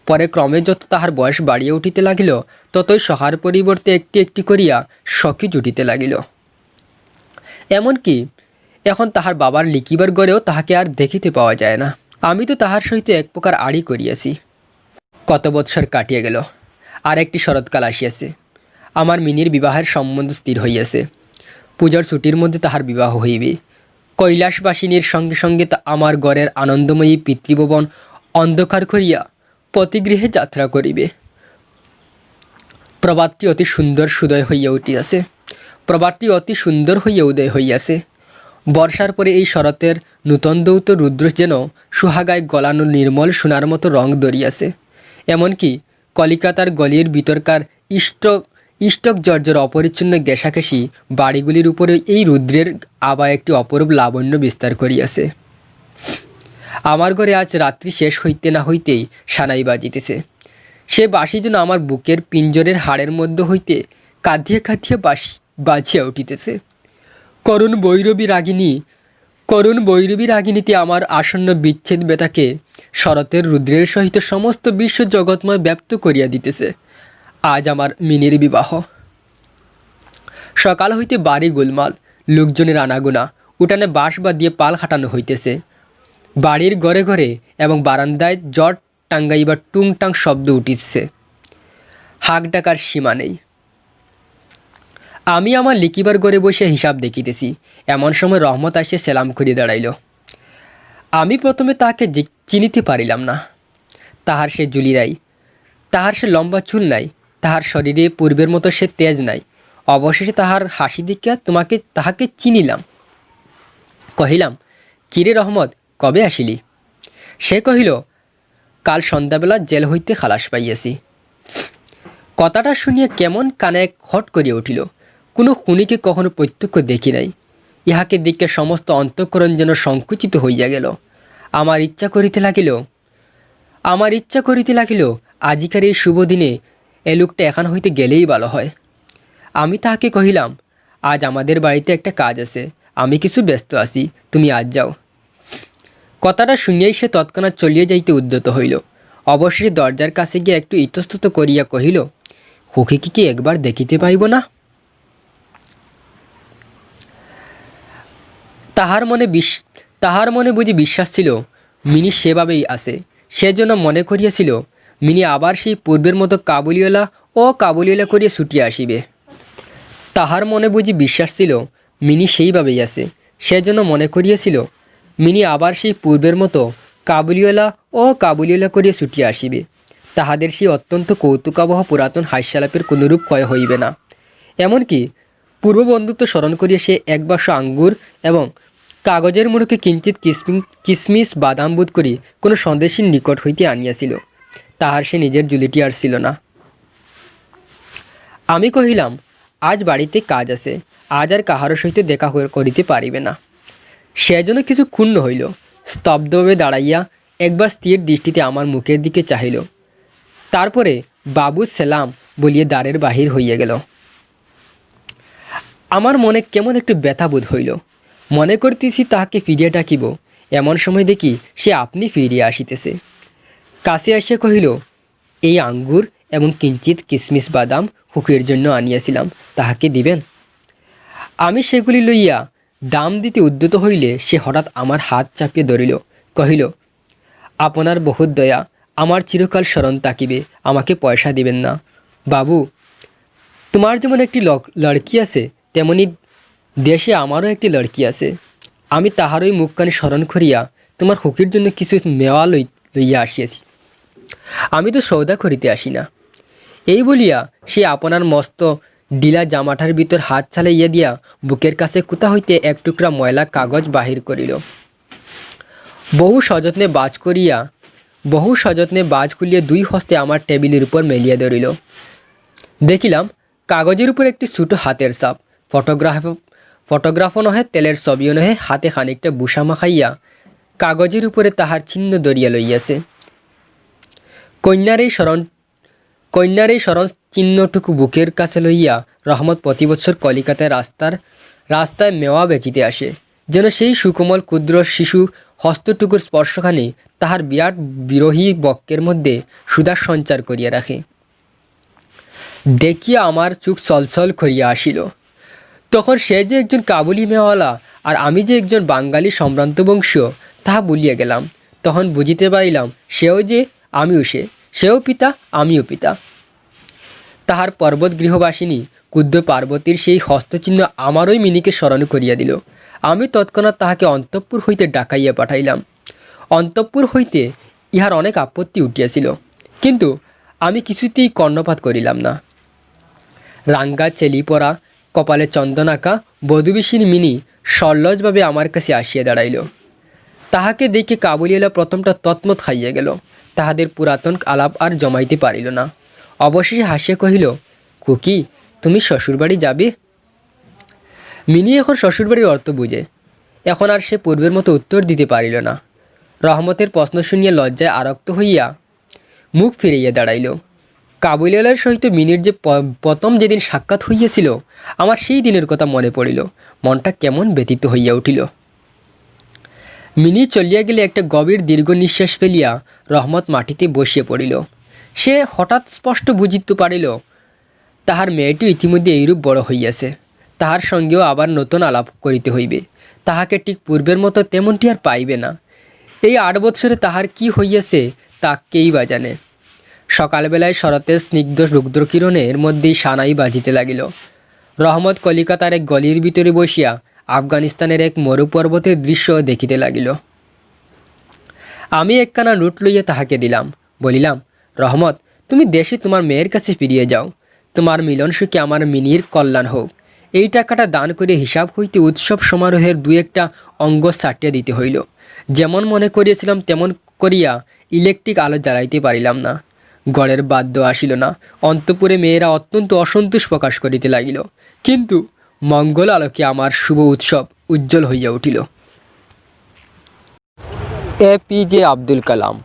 পরে ক্রমে যত তাহার বয়স বাড়িয়া উঠিতে লাগিল, ততই সহার পরিবর্তে একটি একটি করিয়া সখী জুটিতে লাগিল। এমনকি এখন তাহার বাবার লিখিবার ঘরেও তাহাকে আর দেখিতে পাওয়া যায় না। আমি তো তাহার সহিত এক প্রকার আড়ি করিয়াছি। কত বৎসর কাটিয়া গেল, আর একটি শরৎকাল আসিয়াছে। আমার মিনির বিবাহের সম্বন্ধ স্থির হইয়াছে। পূজার ছুটির মধ্যে তাহার বিবাহ হইবে। কৈলাসবাসিনীর সঙ্গে সঙ্গে আমার ঘরের আনন্দময়ী পিতৃভবন অন্ধকার করিয়া পতিগৃহে যাত্রা করিবে। প্রভাতটি অতি সুন্দর উদয় হইয়াছে। বর্ষার পরে এই শরতের নূতন দৌত রুদ্র যেন সুহাগায় গলানো নির্মল সোনার মতো রং ধরিয়াছে। এমনকি কলিকাতার গলির ভিতরকার ইষ্টক জর্জর অপরিচ্ছন্ন ঘেঁষাঘেঁষি বাড়িগুলির উপরে এই রুদ্রের আভা একটি অপরূপ লাবণ্য বিস্তার করিয়াছে। আমার ঘরে আজ রাত্রি শেষ হইতে না হইতেই সানাই বাজিতেছে। সে বাঁশি যেন আমার বুকের পিঞ্জরের হাড়ের মধ্য হইতে কাঁদিয়া কাঁদিয়া বাজিয়া উঠিতেছে। করুণ বৈরবী রাগিনীতে আমার আসন্ন বিচ্ছেদ ব্যথাকে শরতের রুদ্রের সহিত সমস্ত বিশ্ব জগৎময় ব্যপ্ত করিয়া দিতেছে। আজ আমার মিনির বিবাহ। সকাল হইতে বাড়ি গোলমাল, লোকজনের আনাগোনা, উঠানে বাঁশ বাঁধিয়ে পাল খাটানো হইতেছে। বাড়ির ঘরে ঘরে এবং বারান্দায় জট টাঙ্গাইবার টুংটাং শব্দ উঠিতেছে। হাঁক ডাকার সীমা নেই। আমি আমার লিখিবার ঘরে বসে হিসাব দেখিতেছি। এমন সময় রহমত আসিয়া সেলাম করিয়া দাঁড়াইল। আমি প্রথমে তাহাকে চিনিতে পারিলাম না। তাহার সে জুলিরাই, তাহার সে লম্বা চুল নাই, তাহার শরীরে পূর্বের মতো সে তেজ নাই। অবশেষে তাহার হাসি দেখিয়া তাহাকে চিনিলাম। কহিলাম, কিরে রহমত, কবে আসিলি? সে কহিল, কাল সন্ধ্যাবেলা জেল হইতে খালাস পাইয়াছি। কথাটা শুনিয়া কেমন কানে খট করিয়া উঠিল। কোনো খুনিকে কখনো প্রত্যক্ষ দেখি নাই। ইহাকে দেখিয়া সমস্ত অন্তঃকরণ যেন সংকুচিত হইয়া গেল। আমার ইচ্ছা করিতে লাগিল আজিকার এই শুভ দিনে এ লোকটা এখান হইতে গেলেই ভালো হয়। আমি তাহাকে কহিলাম, আজ আমাদের বাড়িতে একটা কাজ আছে, আমি কিছু ব্যস্ত আছি, তুমি আজ যাও। কথাটা শুনিয়াই সে তৎক্ষণাৎ চলিয়া যাইতে উদ্যত হইল। অবশেষে দরজার কাছে গিয়ে একটু ইতস্তত করিয়া কহিল, খুকিকে কি একবার দেখিতে পাইব না? তাহার মনে বুঝি বিশ্বাস ছিল মিনি সেভাবেই আছে। সেজন্য মনে করিয়াছিল মিনি আবার সেই পূর্বের মতো কাবুলিওয়ালা করিয়া ছুটিয়া আসিবে। তাহার মনে বুঝি বিশ্বাস ছিল মিনি সেইভাবেই আছে। সেজন্য মনে করিয়াছিল মিনি আবার সেই পূর্বের মতো কাবুলিওয়ালা করিয়া ছুটিয়া আসিবে। তাহাদের সেই অত্যন্ত কৌতুকাবহ পুরাতন হাস্যালাপের কোনরূপ ক্ষয় হইবে না। এমনকি পূর্ব বন্ধুত্ব স্মরণ করিয়া সে এক বাক্স আঙ্গুর এবং কাগজের মুড়োকে কিঞ্চিত কিসমিস বাদাম বোধ করি কোনো সন্দেশীর নিকট হইতে আনিয়াছিল। তাহার সে নিজের জুলিটি আর ছিল না। আমি কহিলাম, আজ বাড়িতে কাজ আছে, আজ আর কাহারও সহিত দেখা করিতে পারিবে না। সেজন্য কিছু ক্ষুণ্ণ হইল। স্তব্ধভাবে দাঁড়াইয়া একবার স্থির দৃষ্টিতে আমার মুখের দিকে চাহিল। তারপরে বাবু সেলাম বলিয়া দ্বারের বাহির হইয়া গেল। আমার মনে কেমন একটু ব্যথা বোধ হইল। মনে করিতেছি তাহাকে ফিরিয়া ডাকিব, এমন সময় দেখি সে আপনি ফিরিয়া আসিতেছে। কাছে আসিয়া কহিল, এই আঙ্গুর এবং কিঞ্চিত কিসমিস বাদাম হুকুয়ের জন্য আনিয়াছিলাম, তাহাকে দিবেন? আমি সেগুলি লইয়া দাম দিতে উদ্যত হইলে সে হঠাৎ আমার হাত চাপিয়ে ধরিল, কহিল, আপনার বহুত দয়া, আমার চিরকাল স্মরণ থাকিবে, আমাকে পয়সা দিবেন না। বাবু, তোমার যেমন একটি লড়কি আছে, তেমনি দেশে আমারও একটি লড়কি আছে। আমি তাহারই মুখখানি স্মরণ করিয়া তোমার হুকির জন্য কিছু মেওয়া লইয়া আসিয়াছি। আমি তো সৌদা করিতে আসি না। এই বলিয়া সে আপনার মস্ত ডিলা জামাটার ভিতর হাত ছালাইয়া দিয়া বুকের কাছে কোথা হইতে এক টুকরা ময়লা কাগজ বাহির করিল। বহু সযত্নে বাজ খুলিয়া দুই হস্তে আমার টেবিলের উপর মেলিয়া ধরিল। দেখিলাম কাগজের উপর একটি ছোটো হাতের ছাপ। ফটোগ্রাফও নহে, তেলের ছবিও নহে, হাতে খানিকটা বুসা মাখাইয়া কাগজের উপরে তাহার চিহ্ন ধরিয়া লইয়াছে। কন্যার এই স্মরণ চিহ্নটুকু বুকের কাছে লইয়া রহমত প্রতি বছর কলিকাতায় রাস্তায় মেওয়া বেচিতে আসে, যেন সেই সুকোমল ক্ষুদ্র শিশু হস্তটুকুর স্পর্শখানি তাহার বিরাট বিরোহী বক্ষের মধ্যে সুধার সঞ্চার করিয়া রাখে। দেখিয়া আমার চোখ ছলছল করিয়া আসিল। তখন সে যে একজন কাবুলি মেওয়ালা আর আমি যে একজন বাঙালি সম্ভ্রান্ত বংশীয় তাহা ভুলিয়া গেলাম। তখন বুঝিতে পারিলাম সেও যে আমিও সেও পিতা আমিও পিতা। তাহার পর্বত গৃহবাসিনী ক্ষুদ্র পার্বতীর সেই হস্তচিহ্ন আমারই মিনিকে স্মরণ করিয়া দিল। আমি তৎক্ষণাৎ তাহাকে অন্তঃপুর হইতে ডাকাইয়া পাঠাইলাম। অন্তঃপুর হইতে ইহার অনেক আপত্তি উঠিয়াছিল, কিন্তু আমি কিছুতেই কর্ণপাত করিলাম না। রাঙ্গা চেলি পরা কপালে চন্দন আঁকা বধূবেশীর মিনি সল্লজভাবে আমার কাছে আসিয়া দাঁড়াইল। তাহাকে দেখে কাবুলিওয়ালা প্রথমটা তৎমত খাইয়া গেল। তাহাদের পুরাতন আলাপ আর জমাইতে পারিল না। অবশেষে হাসিয়া কহিল, খুকি, তুমি শ্বশুরবাড়ি যাবে? মিনি এখন শ্বশুরবাড়ির অর্থ বুঝে। এখন আর সে পূর্বের মতো উত্তর দিতে পারিল না। রহমতের প্রশ্ন শুনিয়া লজ্জায় আরক্ত হইয়া মুখ ফিরাইয়া দাঁড়াইল। কাবুলিওয়ালার সহিত মিনির যে প্রথম যেদিন সাক্ষাৎ হইয়াছিল, আমার সেই দিনের কথা মনে পড়িল। মনটা কেমন ব্যতীত হইয়া উঠিল। মিনি চলিয়া গেলে একটা গভীর দীর্ঘ নিঃশ্বাস ফেলিয়া রহমত মাটিতে বসিয়া পড়িল। সে হঠাৎ স্পষ্ট বুঝিতে পারিল তাহার মেয়েটি ইতিমধ্যে এইরূপ বড় হইয়াছে। তাহার সঙ্গেও আবার নতুন আলাপ করিতে হইবে। তাহাকে ঠিক পূর্বের মতো তেমনটি আর পাইবে না। এই 8 বৎসরে তাহার কি হইয়াছে তা কেই বা জানে। সকালবেলায় শরতের স্নিগ্ধ রুদ্রকিরণের মধ্যেই সানাই বাজিতে লাগিল। রহমত কলিকাতার এক গলির ভিতরে বসিয়া আফগানিস্তানের এক মরুপর্বতের দৃশ্য দেখিতে লাগিল। আমি একখানা নোট লইয়া তাহাকে দিলাম। বলিলাম, রহমত, তুমি দেশে তোমার মেয়ের কাছে ফিরিয়ে যাও। তোমার মিলন সুখে আমার মিনির কল্যাণ হোক। এই টাকাটা দান করে হিসাব হইতে উৎসব সমারোহের 2-1টা অঙ্গ ছাটিয়া দিতে হইল। যেমন মনে করিয়াছিলাম তেমন করিয়া ইলেকট্রিক আলো জ্বালাইতে পারিলাম না। গড়ের বাদ্য আসিল না। অন্তঃপুরে মেয়েরা অত্যন্ত অসন্তোষ প্রকাশ করিতে লাগিল। কিন্তু মঙ্গল আলোকে আমার শুভ উৎসব উজ্জ্বল হইয়া উঠিল। APJ আব্দুল কালাম,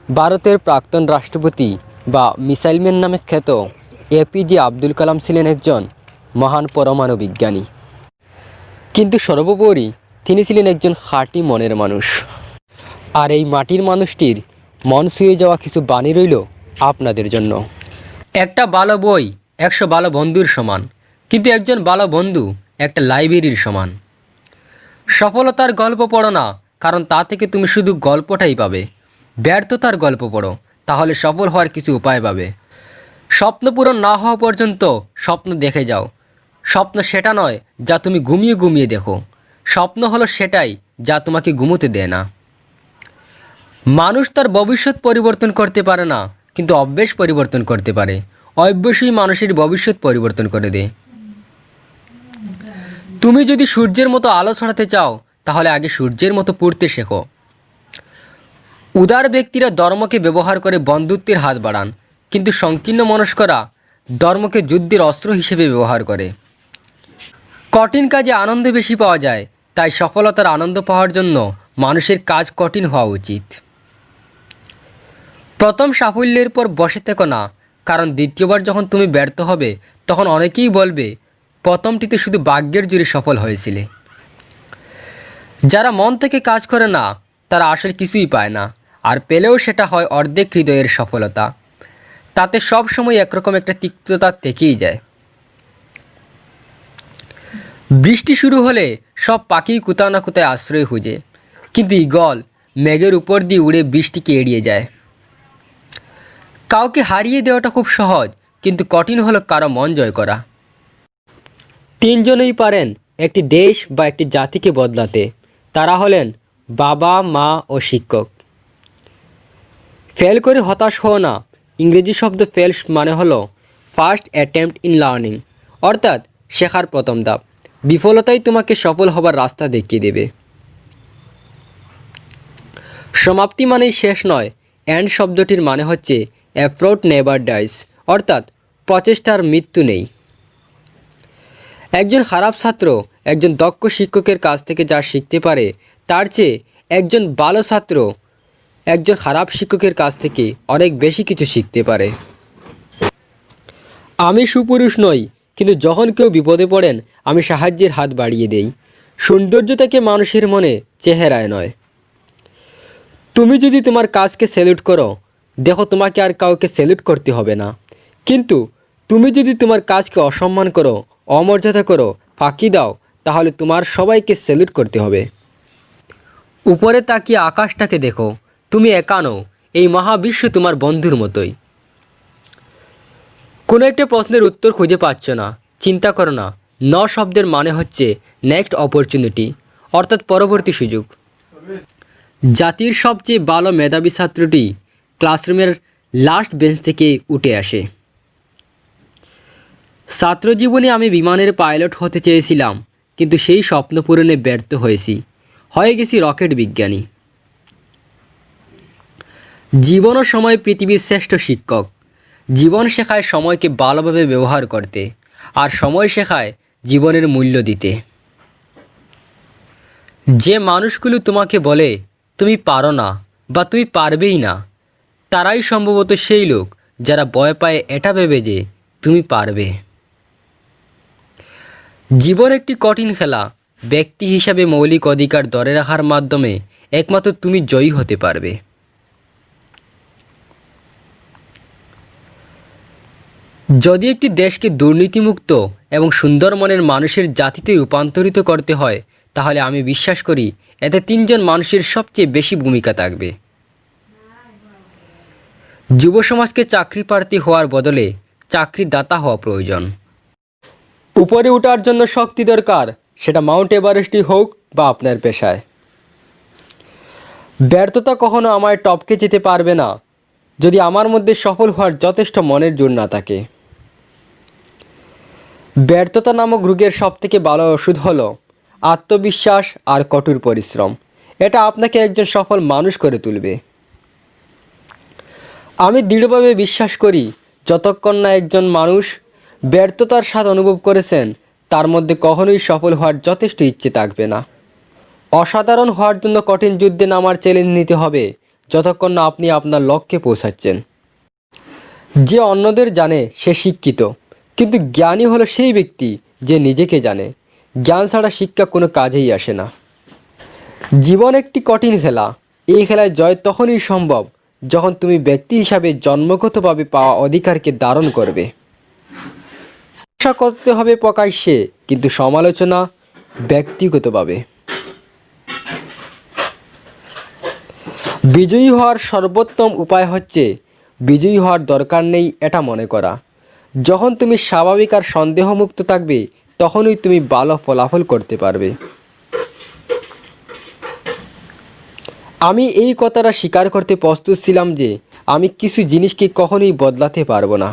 ভারতের প্রাক্তন রাষ্ট্রপতি বা মিসাইলম্যান নামে খ্যাত APJ আব্দুল কালাম ছিলেন একজন মহান পরমাণু বিজ্ঞানী। কিন্তু সর্বোপরি তিনি ছিলেন একজন খাঁটি মনের মানুষ। আর এই মাটির মানুষটির মন ছুঁয়ে যাওয়া কিছু বাণী রইল আপনাদের জন্য। একটা ভালো বই 100 ভালো বন্ধুর সমান, কিন্তু একজন ভালো বন্ধু একটা লাইব্রেরির সমান। সফলতার গল্প পড়ো না, কারণ তা থেকে তুমি শুধু গল্পটাই পাবে। ব্যর্থতার গল্প পড়ো, তাহলে সফল হওয়ার কিছু উপায় পাবে। স্বপ্ন পূরণ না হওয়া পর্যন্ত স্বপ্ন দেখে যাও। স্বপ্ন সেটা নয় যা তুমি ঘুমিয়ে ঘুমিয়ে দেখো। স্বপ্ন হলো সেটাই যা তোমাকে ঘুমোতে দেয় না। মানুষ তার ভবিষ্যৎ পরিবর্তন করতে পারে না, কিন্তু অভ্যেস পরিবর্তন করতে পারে। অভ্যেসই মানুষের ভবিষ্যৎ পরিবর্তন করে দেয়। তুমি যদি সূর্যের মতো আলো ছড়াতে চাও, তাহলে আগে সূর্যের মতো পড়তে শেখো। উদার ব্যক্তিরা ধর্মকে ব্যবহার করে বন্ধুত্বের হাত বাড়ান, কিন্তু সংকীর্ণ মনস্করা ধর্মকে যুদ্ধের অস্ত্র হিসেবে ব্যবহার করে। কঠিন কাজে আনন্দ বেশি পাওয়া যায়, তাই সফলতার আনন্দ পাওয়ার জন্য মানুষের কাজ কঠিন হওয়া উচিত। প্রথম সাফল্যের পর বসে থেকো না, কারণ দ্বিতীয়বার যখন তুমি ব্যর্থ হবে তখন অনেকেই বলবে প্রথমটিতে শুধু ভাগ্যের জোরে সফল হয়েছিলে। যারা মন থেকে কাজ করে না তারা আসলে কিছুই পায় না, আর পেলেও সেটা হয় অর্ধেক হৃদয়ের সফলতা। তাতে সব সময় একরকম একটা তিক্ততা থেকেই যায়। বৃষ্টি শুরু হলে সব পাখি কোথাও না কোথায় আশ্রয় খুঁজে, কিন্তু ঈগল মেঘের উপর দিয়ে উড়ে বৃষ্টিকে এড়িয়ে যায়। কাউকে হারিয়ে দেওয়াটা খুব সহজ, কিন্তু কঠিন হলো কারো মন জয় করা। 3 জনই পারেন একটি দেশ বা একটি জাতিকে বদলাতে। তারা হলেন বাবা, মা ও শিক্ষক। ফেল করে হতাশ হও না। ইংরেজি শব্দ ফেল মানে হলো ফার্স্ট অ্যাটেম্প্ট ইন লার্নিং, অর্থাৎ শেখার প্রথম ধাপ। বিফলতাই তোমাকে সফল হবার রাস্তা দেখিয়ে দেবে। সমাপ্তি মানেই শেষ নয়। এন্ড শব্দটির মানে হচ্ছে এফোর্ট নেভার ডাইস, অর্থাৎ প্রচেষ্টার মৃত্যু নেই। একজন খারাপ ছাত্র একজন দক্ষ শিক্ষকের কাছ থেকে যা শিখতে পারে, তার চেয়ে একজন ভালো ছাত্র একজন খারাপ শিক্ষকের কাছ থেকে অনেক বেশি কিছু শিখতে পারে। আমি সুপুরুষ নই, কিন্তু যখন কেউ বিপদে পড়েন আমি সাহায্যের হাত বাড়িয়ে দেই। সৌন্দর্য থাকে মানুষের মনে, চেহারায় নয়। তুমি যদি তোমার কাজকে স্যালুট করো, দেখো তোমাকে আর কাউকে স্যালুট করতে হবে না। কিন্তু তুমি যদি তোমার কাজকে অসম্মান করো, অমর্যাদা করো, ফাঁকি দাও, তাহলে তোমার সবাইকে স্যালুট করতে হবে। উপরে তাকিয়ে আকাশটাকে দেখো, তুমি একা নও, এই মহাবিশ্ব তোমার বন্ধুর মতোই। কোনো একটা প্রশ্নের উত্তর খুঁজে পাচ্ছ না, চিন্তা করো না। ন শব্দের মানে হচ্ছে নেক্সট অপরচুনিটি, অর্থাৎ পরবর্তী সুযোগ। জাতির সবচেয়ে ভালো মেধাবী ছাত্রটি ক্লাসরুমের লাস্ট বেঞ্চ থেকে উঠে আসে। ছাত্রজীবনে আমি বিমানের পাইলট হতে চেয়েছিলাম, কিন্তু সেই স্বপ্ন পূরণে ব্যর্থ হয়ে গেছি রকেট বিজ্ঞানী। জীবন ও সময় পৃথিবীর শ্রেষ্ঠ শিক্ষক। জীবন শেখায় সময়কে ভালোভাবে ব্যবহার করতে, আর সময় শেখায় জীবনের মূল্য দিতে। যে মানুষগুলো তোমাকে বলে তুমি পারো না বা তুমি পারবেই না, তারাই সম্ভবত সেই লোক যারা ভয় পায় এটা ভেবে যে তুমি পারবে। জীবন একটি কঠিন খেলা। ব্যক্তি হিসাবে মৌলিক অধিকার ধরে রাখার মাধ্যমে একমাত্র তুমি জয়ী হতে পারবে। যদি একটি দেশকে দুর্নীতিমুক্ত এবং সুন্দর মনের মানুষের জাতিতে রূপান্তরিত করতে হয়, তাহলে আমি বিশ্বাস করি এতে 3 জন মানুষের সবচেয়ে বেশি ভূমিকা থাকবে। যুব সমাজকে চাকরি প্রার্থী হওয়ার বদলে চাকরিদাতা হওয়া প্রয়োজন। উপরে ওঠার জন্য শক্তি দরকার, সেটা মাউন্ট এভারেস্টই হোক বা আপনার পেশায়। ব্যর্থতা কখনো আমায় টপকে যেতে পারবে না যদি আমার মধ্যে সফল হওয়ার যথেষ্ট মনের জোর না থাকে। ব্যর্থতা নামক রোগের সবথেকে ভালো ওষুধ হলো আত্মবিশ্বাস আর কঠোর পরিশ্রম। এটা আপনাকে একজন সফল মানুষ করে তুলবে। আমি দৃঢ়ভাবে বিশ্বাস করি, যতক্ষণ না একজন মানুষ ব্যর্থতার স্বাদ অনুভব করেছেন, তার মধ্যে কখনোই সফল হওয়ার যথেষ্ট ইচ্ছে থাকবে না। অসাধারণ হওয়ার জন্য কঠিন যুদ্ধে নামার চ্যালেঞ্জ নিতে হবে, যতক্ষণ না আপনি আপনার লক্ষ্যে পৌঁছাচ্ছেন। যে অন্যদের জানে সে শিক্ষিত, কিন্তু জ্ঞানী হলো সেই ব্যক্তি যে নিজেকে জানে। জ্ঞান ছাড়া শিক্ষা কোনো কাজেই আসে না। জীবন একটি কঠিন খেলা। এই খেলায় জয় তখনই সম্ভব যখন তুমি ব্যক্তি হিসাবে জন্মগতভাবে পাওয়া অধিকারকে ধারণ করবে। আশা করতে হবে প্রকাশ্যে, কিন্তু সমালোচনা ব্যক্তিগতভাবে। বিজয়ী হওয়ার সর্বোত্তম উপায় হচ্ছে বিজয়ী হওয়ার দরকার নেই এটা মনে করা। যখন তুমি স্বাভাবিক আর সন্দেহমুক্ত থাকবে, তখনই তুমি ভালো ফলাফল করতে পারবে। আমি এই কথাটা স্বীকার করতে প্রস্তুত ছিলাম যে আমি কিছু জিনিসকে কখনোই বদলাতে পারবো না।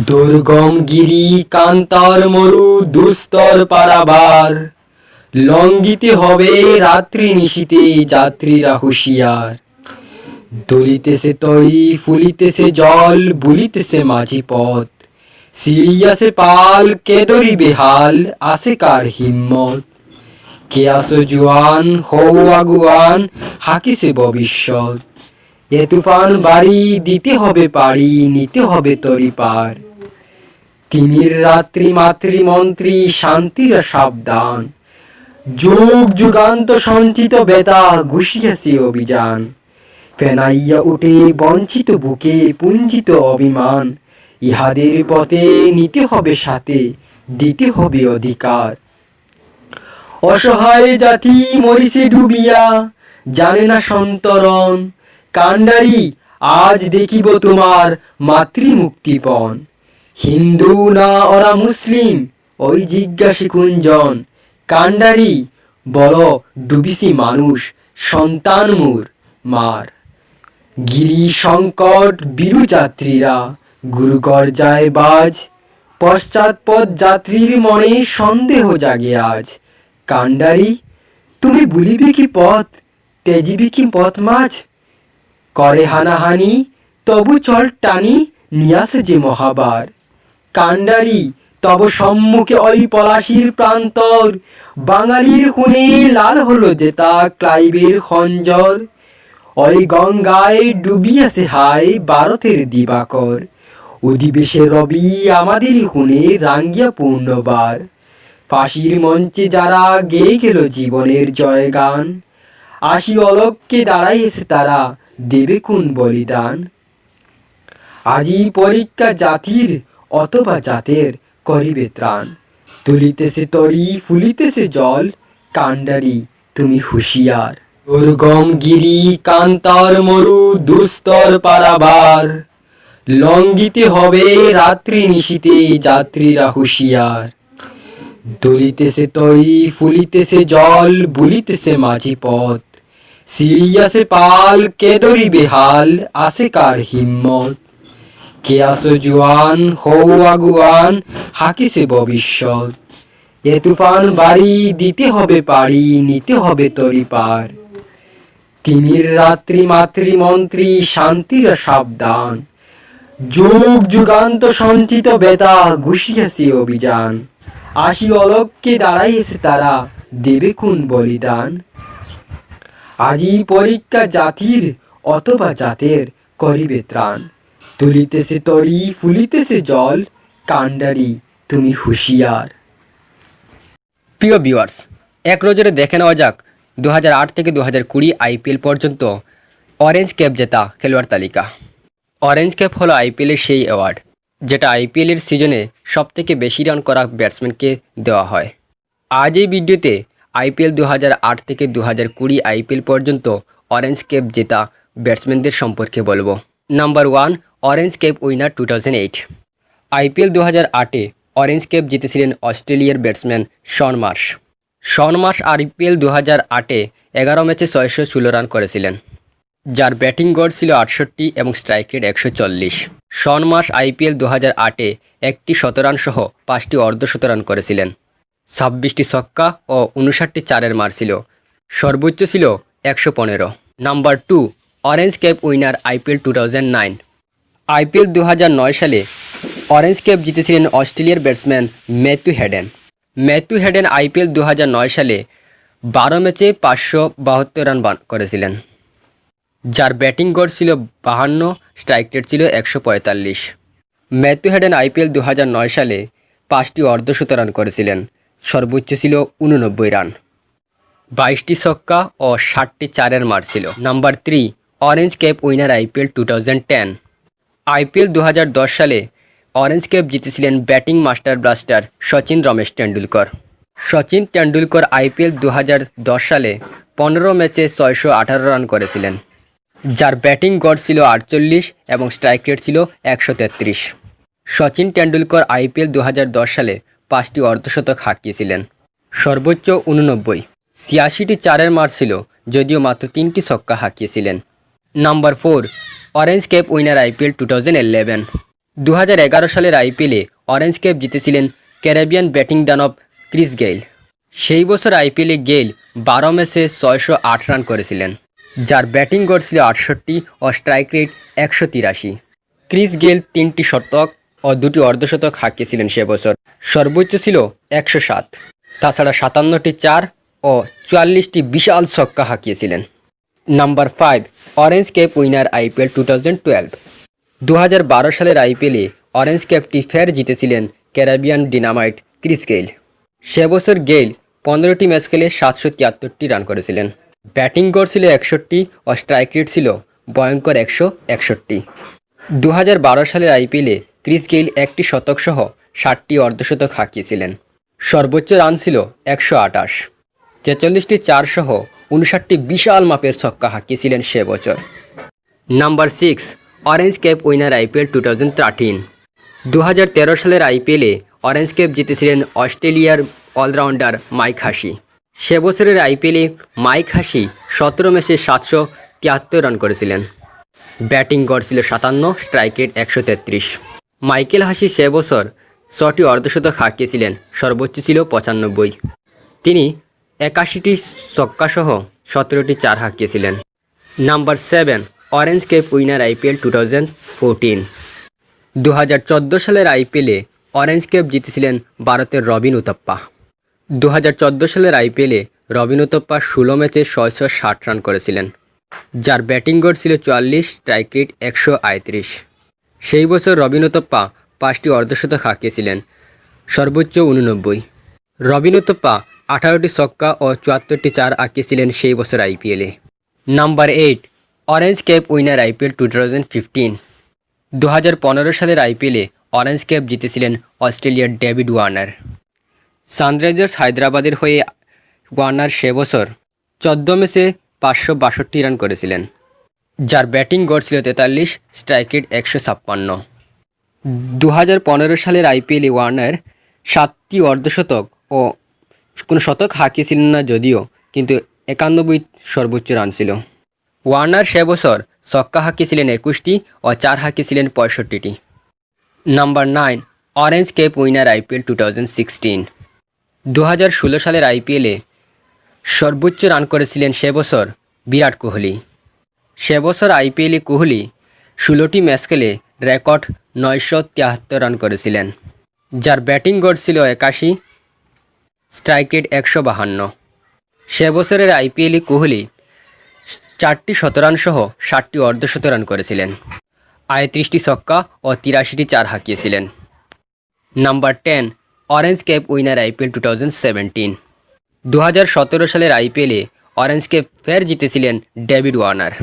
দুর্গম গিরি কান্তার মরু দুস্তর পারাবার, লঙ্ঘিতে হবে রাত্রি নিশীতে যাত্রীরা হুঁশিয়ার। দুলিতেছে তরি ফুলিতেছে জল বুলিতেছে মাঝি পথ, সিঁড়িয়াছে পাল কে ধরিবে হাল আসে কার হিম্মত। কে আসো জুয়ান হও আগুয়ান হাকিছে ভবিষ্যৎ, এ তুফান বাড়ি দিতে হবে পাড়ি নিতে হবে তরি পার। তিমির রাত্রি মাতৃমন্ত্রী শান্তির সাবধান, যুগ যুগান্ত সঞ্চিত বেতা ঘুষিয়াছে অভিযান। ফেনাইয়া উঠে বঞ্চিত বুকে পুঞ্জিত অভিমান, ইহাদের পথে নিতে হবে সাথে দিতে হবে অধিকার। অসহায় জাতি মরিছে ডুবিয়া জানে না সন্তরণ, কান্ডারি আজ দেখিব তোমার মাতৃমুক্তিপণ। হিন্দু না ওরা মুসলিম ওই জিজ্ঞাসী কুঞ্জন, কান্ডারি বলো ডুবিছি মানুষ সন্তান মোর মার। গিরি সংকট বীরু যাত্রীরা গুরুগর যায় বাজ, পশ্চাৎপদ যাত্রীর মনে সন্দেহ জাগে আজ। কান্ডারি তুমি ভুলিবে কি পথ তেজিবে কি পথ মাঝ, করে হানাহানি তবু চল টানি নিয়াসে যে মহাবার। কান্ডারি তব সম্মুখে ওই পলাশির প্রান্তর, বাঙালির খুনে লাল হলো যে তা ক্লাইবের খঞ্জর। ওই গঙ্গায় ডুবিয়াছে হায় ভারতের দিবাকর, অধিবেশে রবি আমাদেরই খুনে রাঙ্গিয়া পূর্ণবার। ফাঁসির মঞ্চে যারা গেয়ে গেল জীবনের জয়গান, আশি অলক্ষ্যে দাঁড়াইয়েছে তারা দেবে কোন বলিদান। আজি পরীক্ষা জাতির অথবা জাতের করিবে ত্রাণ, তুলিতেছে তরি ফুলিতেছে জল, কাণ্ডারি তুমি হুঁশিয়ার। দুর্গম গিরি কান্তার মরু দুস্তর পারাবার, লঙ্ঘিতে হবে রাত্রি নিশীতে যাত্রীরা হুঁশিয়ার। দুলিতেছে তরি ফুলিতেছে জল, বুলিতেছে মাঝি পথ, সিঁড়িয়াছে পাল কে ধরিবে হাল, আছে কার হিম্মত। কে আসো জুয়ান হৌ আগুয়ান, হাকিছে ভবিষ্যৎ। এ তুফান বাড়ি দিতে হবে পাড়ি, নিতে হবে তরি পার। তিমির রাত্রি মাতৃমন্ত্রী শান্তির সাবধান, যুগ যুগান্ত সঞ্চিত বেতা ঘুষিয়াছে অভিযান। আশি অলক্ষ্যে দাঁড়াইয়েছে তারা দেবে কোন বলিদান। আজি পরীক্ষা জাতির অথবা জাতের করিবে ত্রাণ, তুলিতেছে তরি ফুলিতেছে জল, কাণ্ডারি তুমি হুঁশিয়ার। প্রিয় ভিউয়ার্স, এক নজরে দেখে নেওয়া যাক 2008 থেকে 2020 আইপিএল পর্যন্ত অরেঞ্জ ক্যাপ জেতা খেলোয়াড় তালিকা। অরেঞ্জ ক্যাপ হলো আইপিএলের সেই অ্যাওয়ার্ড যেটা আইপিএলের সিজনে সবথেকে বেশি রান করা ব্যাটসম্যানকে দেওয়া হয়। আজ এই ভিডিওতে আইপিএল 2008 থেকে 2020 আইপিএল পর্যন্ত অরেঞ্জ ক্যাপ জেতা ব্যাটসম্যানদের সম্পর্কে বলবো। Number 1, orange cap winner 2008। IPL 2008-এ অরেঞ্জ ক্যাপ জিতেছিলেন অস্ট্রেলিয়ার batsman Shaun Marsh. Shaun Marsh IPL 2008-এ 11 ম্যাচে 616 রান করেছিলেন, যার ব্যাটিং গড় ছিল 68 এবং স্ট্রাইক রেট 140। শন মার্শ আইপিএল 2008-এ একটি শতরান সহ 5টি অর্ধশতরান করেছিলেন, 26টি ছক্কা ও 59টি চারের মার ছিল, সর্বোচ্চ ছিল 115। Number 2, orange cap winner IPL 2009। IPL 2009 সালে অরেঞ্জ ক্যাপ জিতেছিলেন অস্ট্রেলিয়ার batsman Matthew Haden. Matthew Haden IPL 2009 সালে 12 ম্যাচে 572 রান করেছিলেন, যার ব্যাটিং গড় ছিল 52, স্ট্রাইক রেট ছিল 145। ম্যাথু হেডেন আইপিএল 2009 সালে 5টি অর্ধশতরান করেছিলেন, সর্বোচ্চ ছিল 89 রান, 22টি ছক্কা ও 60টি চারের মার ছিল। Number 3, orange cap winner IPL 2010। IPL 2010 সালে অরেঞ্জ ক্যাপ জিতেছিলেন batting master blaster Sachin Ramesh Tendulkar. Sachin Tendulkar IPL 2010 সালে 15 ম্যাচে 618 রান করেছিলেন, যার ব্যাটিং গড় ছিল 48 এবং স্ট্রাইক রেট ছিল 133। সচিন টেন্ডুলকর আইপিএল 2010 সালে 5টি অর্ধশতক হাঁকিয়েছিলেন, সর্বোচ্চ 89, 86টি চারের মার ছিল, যদিও মাত্র 3টি ছক্কা হাঁকিয়েছিলেন। Number 4, orange cap winner IPL 2011। 2011 সালের আইপিএলে অরেঞ্জ ক্যাপ জিতেছিলেন ক্যারিবিয়ান ব্যাটিং দানব ক্রিস গেইল। সেই বছর আইপিএলে গেইল 12 ম্যাচে 608 রান করেছিলেন, যার ব্যাটিং গড় ছিল 68 ও স্ট্রাইক রেট 183। ক্রিস গেইল 3টি শতক ও 2টি অর্ধশতক হাঁকিয়েছিলেন সে বছর, সর্বোচ্চ ছিল 107। তাছাড়া 57টি চার ও 44টি বিশাল ছক্কা হাঁকিয়েছিলেন। Number 5, orange cap winner IPL 2012। 2012 সালের আইপিএলে অরেঞ্জ ক্যাপটি ফের জিতেছিলেন ক্যারিবিয়ান ডিনামাইট ক্রিস গেইল। সে বছর গেইল 15টি ম্যাচ খেলে 773টি রান করেছিলেন, ব্যাটিং গড় ছিল 61 ও স্ট্রাইক রেট ছিল ভয়ঙ্কর 161। 2012 সালের আইপিএলে ক্রিস গেইল 1টি শতক সহ 60টি অর্ধশতক হাঁকিয়েছিলেন, সর্বোচ্চ রান ছিল 128, 43টি চার সহ 59টি বিশাল মাপের ছক্কা হাঁকিয়েছিলেন সে বছর। Number 6, orange cap winner IPL 2013। 2013 সালের আইপিএলে অরেঞ্জ ক্যাপ জিতেছিলেন অস্ট্রেলিয়ার অলরাউন্ডার মাইক হাসি। সে বছরের আইপিএলে মাইক হাসি 17 ম্যাচে 773 রান করেছিলেন, ব্যাটিং গড় ছিল 57, স্ট্রাইক রেট 133। মাইকেল হাসি সে বছর 6টি অর্ধশতক হাঁকিয়েছিলেন, সর্বোচ্চ ছিল 95। তিনি 81টি ছক্কা সহ 17টি চার হাঁকিয়েছিলেন। Number 7, orange cap winner IPL 2014। 2014 সালের আইপিএলে অরেঞ্জ ক্যাপ জিতেছিলেন ভারতের রবিন উথাপ্পা। 2014 সালের আইপিএলে রবিন উথাপ্পা 16 ম্যাচে 660 রান করেছিলেন, যার ব্যাটিং গড় ছিল 44, স্ট্রাইক রেট 138। সেই বছর রবিন উতপ্পা 5টি অর্ধশতক হাঁকিয়েছিলেন, সর্বোচ্চ 89। রবিন উতপ্পা 18টি ছক্কা ও 74টি চার হাঁকিয়েছিলেন সেই বছর আইপিএলে। Number 8, orange cap winner IPL 2015। 2015 সালের আইপিএলে অরেঞ্জ ক্যাপ জিতেছিলেন অস্ট্রেলিয়ার ডেভিড ওয়ার্নার। সানরাইজার্স হায়দ্রাবাদের হয়ে ওয়ার্নার সে বছর 14 ম্যাচে 562 রান করেছিলেন, যার ব্যাটিং গড় ছিল 43, স্ট্রাইক রেট 156। 2015 সালের আইপিএলে ওয়ার্নার 7টি অর্ধশতক ও কোনো শতক হাঁকিয়েছিলেন না যদিও, কিন্তু 91 সর্বোচ্চ রান ছিল। ওয়ার্নার সে বছর ছক্কা হাঁকিয়েছিলেন 21টি ও চার হাঁকিয়েছিলেন 65টি। Number 9, orange cap winner IPL 2016। 2016 সালের আইপিএলে সর্বোচ্চ রান করেছিলেন সে বছর বিরাট কোহলি। সে বছর আইপিএলে কোহলি 16টি ম্যাচ খেলে রেকর্ড 973 রান করেছিলেন, যার ব্যাটিং গড় ছিল 81, স্ট্রাইক রেট 152। সে বছরের আইপিএলে কোহলি 4টি শতরান সহ 60টি অর্ধশত রান করেছিলেন, 31টি ছক্কা ও 83টি চার হাঁকিয়েছিলেন। Number 10, orange cap winner IPL 2017। 2017 সালের আইপিএলে অরেঞ্জ ক্যাপ ফের জিতেছিলেন ডেভিড ওয়ার্নার।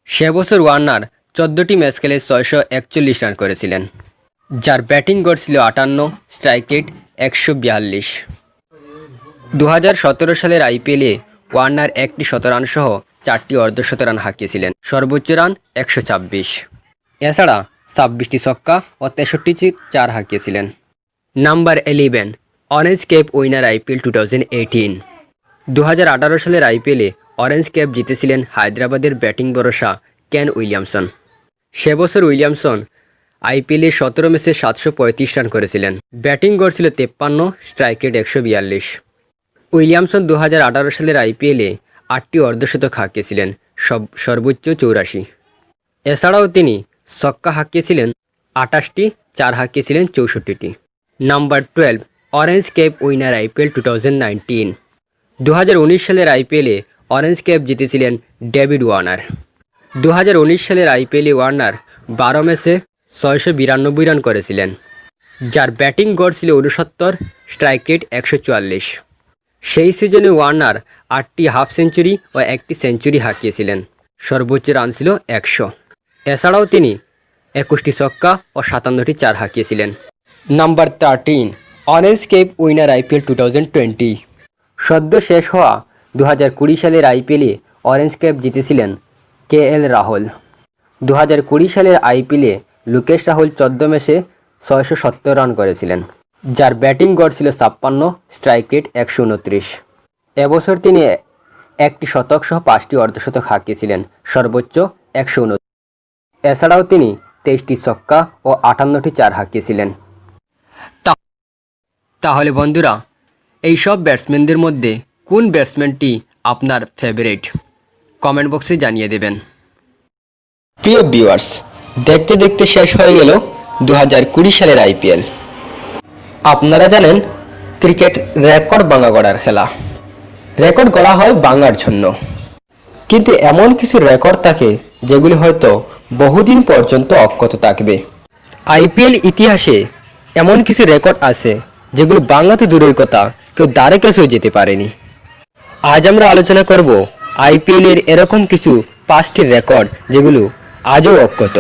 সে বছর ওয়ার্নার 14টি ম্যাচ খেলে 641 রান করেছিলেন, যার ব্যাটিং গড় ছিল 58, স্ট্রাইক রেট 142। 2017 সালের আইপিএলে ওয়ার্নার 1টি শতরান সহ 4টি অর্ধশত রান হাঁকিয়েছিলেন, সর্বোচ্চ রান 126। এছাড়া 26টি ছক্কা ও 63টি চার হাঁকিয়েছিলেন। Number 11, orange cap winner IPL 2018। 2018 সালের আইপিএলে অরেঞ্জ ক্যাপ জিতেছিলেন হায়দ্রাবাদের ব্যাটিং ভরসা কেন উইলিয়ামসন। সে বছর উইলিয়ামসন আইপিএলে 17 ম্যাচে 735 রান করেছিলেন, ব্যাটিং গড় ছিল 53, স্ট্রাইক রেট 142। উইলিয়ামসন 2018 সালের আইপিএলে 8টি অর্ধশতক হাঁকিয়েছিলেন, সর্বোচ্চ 84। এছাড়াও তিনি ছক্কা হাঁকিয়েছিলেন 28টি, চার হাঁকিয়েছিলেন 64টি। Number 12, orange cap winner IPL 2019। 2019 সালের আইপিএলে অরেঞ্জ ক্যাপ জিতেছিলেন ডেভিড ওয়ার্নার। 2019 সালের আইপিএলে ওয়ার্নার 12 ম্যাচে 692 রান করেছিলেন, যার ব্যাটিং গড় ছিল 69, স্ট্রাইক রেট 144। সেই সিজনে ওয়ার্নার 8টি হাফ সেঞ্চুরি ও 1টি সেঞ্চুরি হাঁকিয়েছিলেন, সর্বোচ্চ রান ছিল 100। এছাড়াও তিনি 21টি ছক্কা ও 57টি চার হাঁকিয়েছিলেন। Number 13, orange cap winner IPL 2020। সদ্য শেষ হওয়া 2020 সালের আইপিএলে অরেঞ্জ ক্যাপ জিতেছিলেন কেএল রাহুল। 2020 সালের আইপিএলে লোকেশ রাহুল 14 ম্যাচে 670 রান করেছিলেন, যার ব্যাটিং গড় ছিল 56, স্ট্রাইক রেট 129। এবছর তিনি 1টি শতক সহ 5টি অর্ধশতক হাঁকিয়েছিলেন, সর্বোচ্চ 129। এছাড়াও তিনি 23টি ছক্কা ও 58টি চার হাঁকিয়েছিলেন। তাহলে বন্ধুরা, এই সব ব্যাটসম্যানদের মধ্যে কোন ব্যাটসম্যানটি আপনার ফেভারিট কমেন্ট বক্সে জানিয়ে দেবেন। প্রিয় ভিউয়ার্স, দেখতে দেখতে শেষ হয়ে গেল 2020 সালের আইপিএল। আপনারা জানেন ক্রিকেট রেকর্ড ভাঙা গড়ার খেলা। রেকর্ড গড়া হয় ভাঙার জন্য, কিন্তু এমন কিছু রেকর্ড থাকে যেগুলি হয়তো বহুদিন পর্যন্ত অক্ষত থাকবে। আইপিএল ইতিহাসে এমন কিছু রেকর্ড আছে যেগুলো ভাঙা তো দূরের কথা, কেউ দ্বারে কাছেও যেতে পারেনি। আজ আমরা আলোচনা করব আইপিএলের এরকম কিছু 5টি রেকর্ড যেগুলো আজও অক্ষত।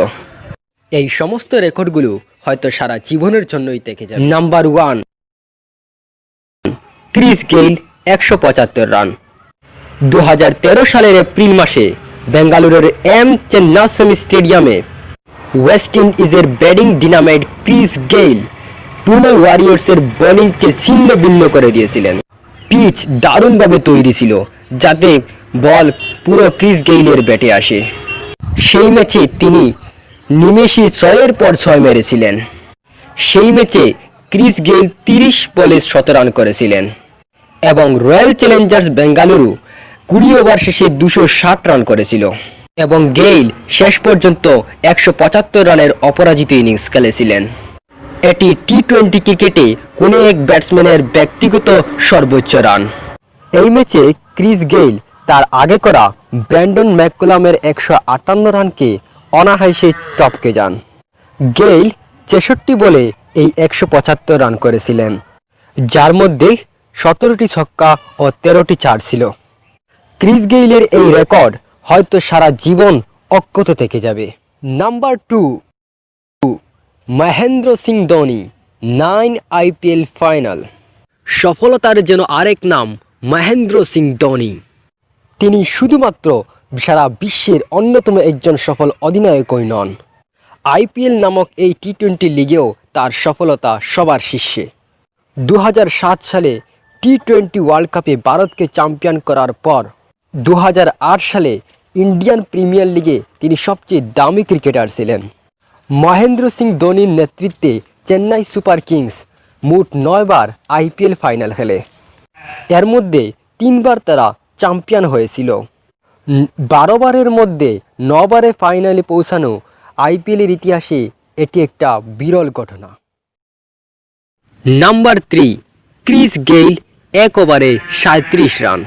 এই সমস্ত রেকর্ডগুলো হয়তো সারা জীবনের জন্যই থেকে যাবে। Number 1, Chris Gayle 175 run. 2013 সালের এপ্রিল মাসে বেঙ্গালুরুর এম চেন্নাস্বামী স্টেডিয়ামে ওয়েস্ট ইন্ডিজের batting dynamite Chris Gayle Pune ওয়ারিয়র্সের বোলিংকে ছিন্ন ভিন্ন করে দিয়েছিলেন। পিচ দারুণভাবে তৈরি ছিল যাতে বল পুরো ক্রিস গেইলের ব্যাটে আসে। সেই ম্যাচে তিনি নিমেষে 6-এর পর 6 মেরেছিলেন। সেই ম্যাচে ক্রিস গেইল 30 বলে 17 রান করেছিলেন এবং রয়্যাল চ্যালেঞ্জার্স বেঙ্গালুরু 20 ওভার শেষে 260 রান করেছিল এবং গেইল শেষ পর্যন্ত 175 রানের অপরাজিত ইনিংস খেলেছিলেন। এটি টি-20 ক্রিকেটে কোনো এক ব্যাটসম্যানের ব্যক্তিগত সর্বোচ্চ রান। এই ম্যাচে ক্রিস গেইল তার আগে করা ব্র্যান্ডন ম্যাককুলামের 158 রানকে অনায়াসে টপকে যান। গেইল 66 বলে এই 175 রান করেছিলেন, যার মধ্যে 17টি ছক্কা ও 13টি চার ছিল। ক্রিস গেইলের এই রেকর্ড হয়তো সারা জীবন অক্ষত থেকে যাবে। Number 2, Mahendra Singh Dhoni 9 IPL final. সফলতার যেন আরেক নাম মহেন্দ্র সিং ধোনি। তিনি শুধুমাত্র সারা বিশ্বের অন্যতম একজন সফল অধিনায়কই নন, আইপিএল নামক এই টি-20 লিগেও তার সফলতা সবার শীর্ষে। 2007 সালে টি-20 ওয়ার্ল্ড কাপে ভারতকে চ্যাম্পিয়ন করার পর 2008 সালে ইন্ডিয়ান প্রিমিয়ার লিগে তিনি সবচেয়ে দামি ক্রিকেটার ছিলেন। মহেন্দ্র সিং ধোনির নেতৃত্বে চেন্নাই সুপার কিংস মোট 9 বার আইপিএল ফাইনাল খেলে। এর মধ্যে 3 বার তারা চ্যাম্পিয়ন হয়েছিল। 12 বারের মধ্যে 9 বারে ফাইনালে পৌঁছানো আইপিএলের ইতিহাসে এটি একটা বিরল ঘটনা। নাম্বার 3, ক্রিস গেইল 1 ওভারে 37 রান।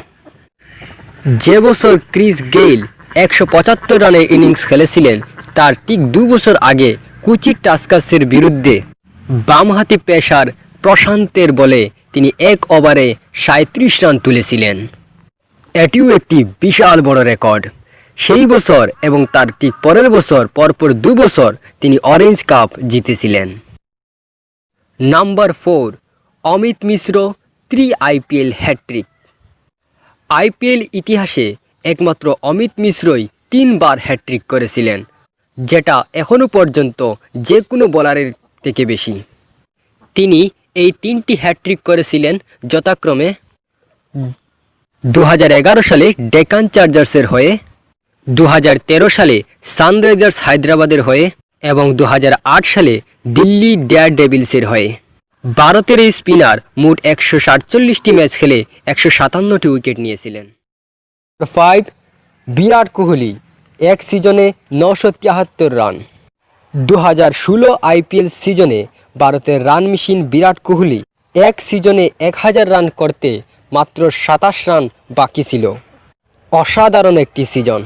যে বছর ক্রিস গেইল 175 রানের ইনিংস খেলেছিলেন, তার ঠিক 2 বছর আগে কোচি টাস্কার্সের বিরুদ্ধে বামহাতি পেসার প্রশান্তের বলে তিনি 1 ওভারে 37 রান তুলেছিলেন। এটিও একটি বিশাল বড় রেকর্ড। সেই বছর এবং তার ঠিক পরের বছর পরপর 2 বছর তিনি অরেঞ্জ কাপ জিতেছিলেন। নাম্বার 4, অমিত মিশ্র 3 আইপিএল হ্যাট্রিক। আইপিএল ইতিহাসে একমাত্র অমিত মিশ্রই 3 বার হ্যাট্রিক করেছিলেন, যেটা এখনও পর্যন্ত যে কোনো বোলারের থেকে বেশি। তিনি এই 3টি হ্যাট্রিক করেছিলেন যথাক্রমে 2011 সালে ডেকান চার্জার্সের হয়ে, 2013 সালে সানরাইজার্স হায়দ্রাবাদের হয়ে এবং 2008 সালে দিল্লি ডেয়ারডেভিলসের হয়ে। ভারতের এই স্পিনার মোট 147টি ম্যাচ খেলে 157টি উইকেট নিয়েছিলেন। 5, বিরাট কোহলি 1 সিজনে 973 রান। 2016 আইপিএল সিজনে ভারতের রান মেশিন বিরাট কোহলি 1 সিজনে 1000 রান করতে মাত্র 27 রান বাকি ছিল। অসাধারণ একটি সিজন।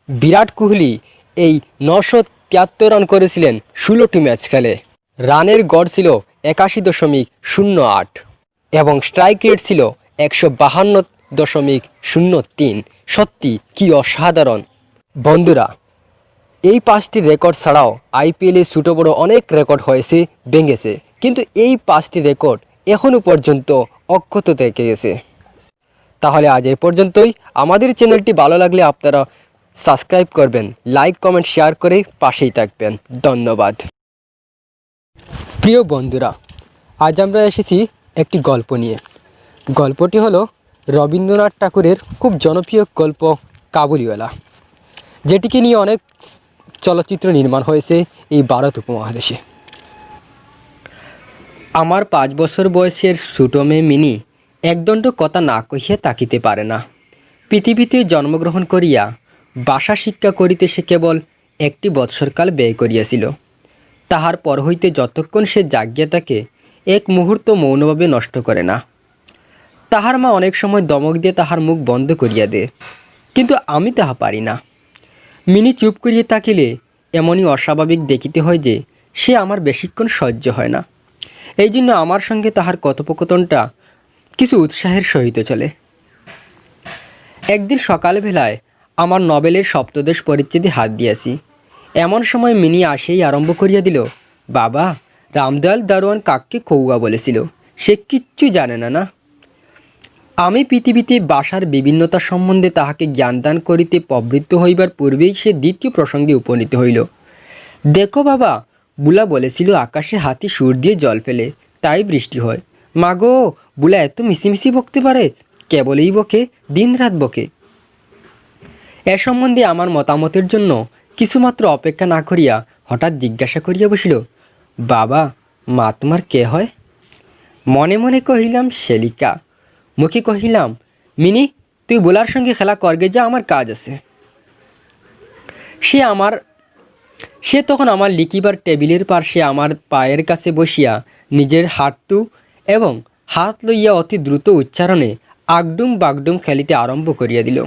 বিরাট কোহলি এই 973 রান করেছিলেন 16টি ম্যাচ খেলে। রানের গড় ছিল 81.08 এবং স্ট্রাইক রেট ছিল 152.03। সত্যি কি অসাধারণ। বন্ধুরা, এই 5টি রেকর্ড ছাড়াও আইপিএলে ছোটো বড়ো অনেক রেকর্ড হয়েছে, ভেঙেছে, কিন্তু এই 5টি রেকর্ড এখনও পর্যন্ত অক্ষত থেকে গেছে। তাহলে আজ এই পর্যন্তই। আমাদের চ্যানেলটি ভালো লাগলে আপনারা সাবস্ক্রাইব করবেন, লাইক কমেন্ট শেয়ার করে পাশেই থাকবেন। ধন্যবাদ। প্রিয় বন্ধুরা, আজ আমরা এসেছি একটি গল্প নিয়ে। গল্পটি হলো রবীন্দ্রনাথ ঠাকুরের খুব জনপ্রিয় গল্প কাবুলিওয়ালা, যেটিকে নিয়ে অনেক চলচ্চিত্র নির্মাণ হয়েছে এই ভারত উপমহাদেশে। আমার 5 বছর বয়সের ছোট মেয়ে মিনি একদণ্ড কথা না কহিয়া তাকিতে পারে না। পৃথিবীতে জন্মগ্রহণ করিয়া ভাষা শিক্ষা করিতে সে কেবল 1 বৎসরকাল ব্যয় করিয়াছিল। তাহার পর হইতে যতক্ষণ সে জাগিয়া থাকে 1 মুহূর্ত মৌনভাবে নষ্ট করে না। তাহার মা অনেক সময় দমক দিয়ে তাহার মুখ বন্ধ করিয়া দেয়, কিন্তু আমি তাহা পারি না। মিনি চুপ করিয়া থাকিলে এমনই অস্বাভাবিক দেখিতে হয় যে সে আমার বেশিক্ষণ সহ্য হয় না। এই জন্য আমার সঙ্গে তাহার কথোপকথনটা কিছু উৎসাহের সহিত চলে। একদিন সকালবেলায় আমার নভেলের সপ্তদশ পরিচ্ছেদে হাত দিয়াছি। এমন সময় মিনি আসেই আরম্ভ করিয়া দিল, বাবা, রামদয়াল দারোয়ান কাককে কৌয়া বলেছিল, সে কিচ্ছু জানে না না। আমি পৃথিবীতে ভাষার বিভিন্নতা সম্বন্ধে তাহাকে জ্ঞানদান করিতে প্রবৃত্ত হইবার পূর্বেই সে দ্বিতীয় প্রসঙ্গে উপনীত হইল। দেখো বাবা, বুলা বলেছিল আকাশে হাতি সুর দিয়ে জল ফেলে, তাই বৃষ্টি হয়। মাগো, বুলা এত মিশিমিশি বকতে পারে? কেবলই বকে, দিন রাত বকে। এ সম্বন্ধে আমার মতামতের জন্য কিছুমাত্র অপেক্ষা না করিয়া হঠাৎ জিজ্ঞাসা করিয়া বসিল, বাবা, মা তোমার কে হয়? মনে মনে কহিলাম শেলিকা। মুখে কহিলাম, মিনি, তুই বুলার সঙ্গে খেলা করগে যা, আমার কাজ আছে। সে তখন আমার লিখিবার টেবিলের পার্শ্বে আমার পায়ের কাছে বসিয়া নিজের হাঁটু এবং হাত লইয়া অতি দ্রুত উচ্চারণে আগডুম বাগডুম খেলিতে আরম্ভ করিয়া দিল।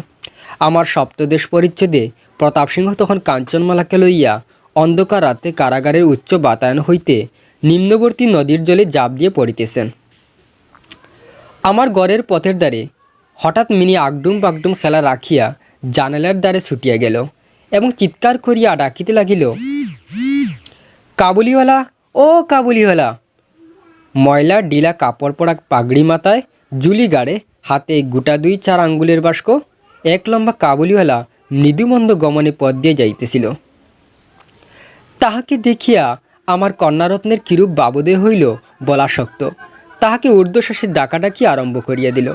আমার সপ্তদেশ পরিচ্ছেদে প্রতাপ সিংহ তখন কাঞ্চনমালাকে লইয়া অন্ধকার রাতে কারাগারের উচ্চ বাতায়ন হইতে নিম্নবর্তী নদীর জলে জাপ দিয়ে পড়িতেছেন। আমার ঘরের পথের দ্বারে হঠাৎ মিনি আগডুম বাগডুম খেলা রাখিয়া জানালার দ্বারে ছুটিয়া গেল এবং চিৎকার করিয়া ডাকিতে লাগিল, কাবুলিওয়ালা, ও কাবুলিওয়ালা। ময়লা ডিলা কাপড় পরা পাগড়ি মাথায়, জুলি গাড়ে, হাতে গোটা 2-4 আঙ্গুলের বাস্ক, এক লম্বা কাবুলিওয়ালা মৃদুমন্দ গমনে পথ দিয়ে যাইতেছিল। তাহাকে দেখিয়া আমার কন্যারত্নের কিরূপ বাবোদয় হইল বলা শক্ত। তাহাকে ঊর্ধ্বশ্বাসে ডাকাডাকি আরম্ভ করিয়া দিল।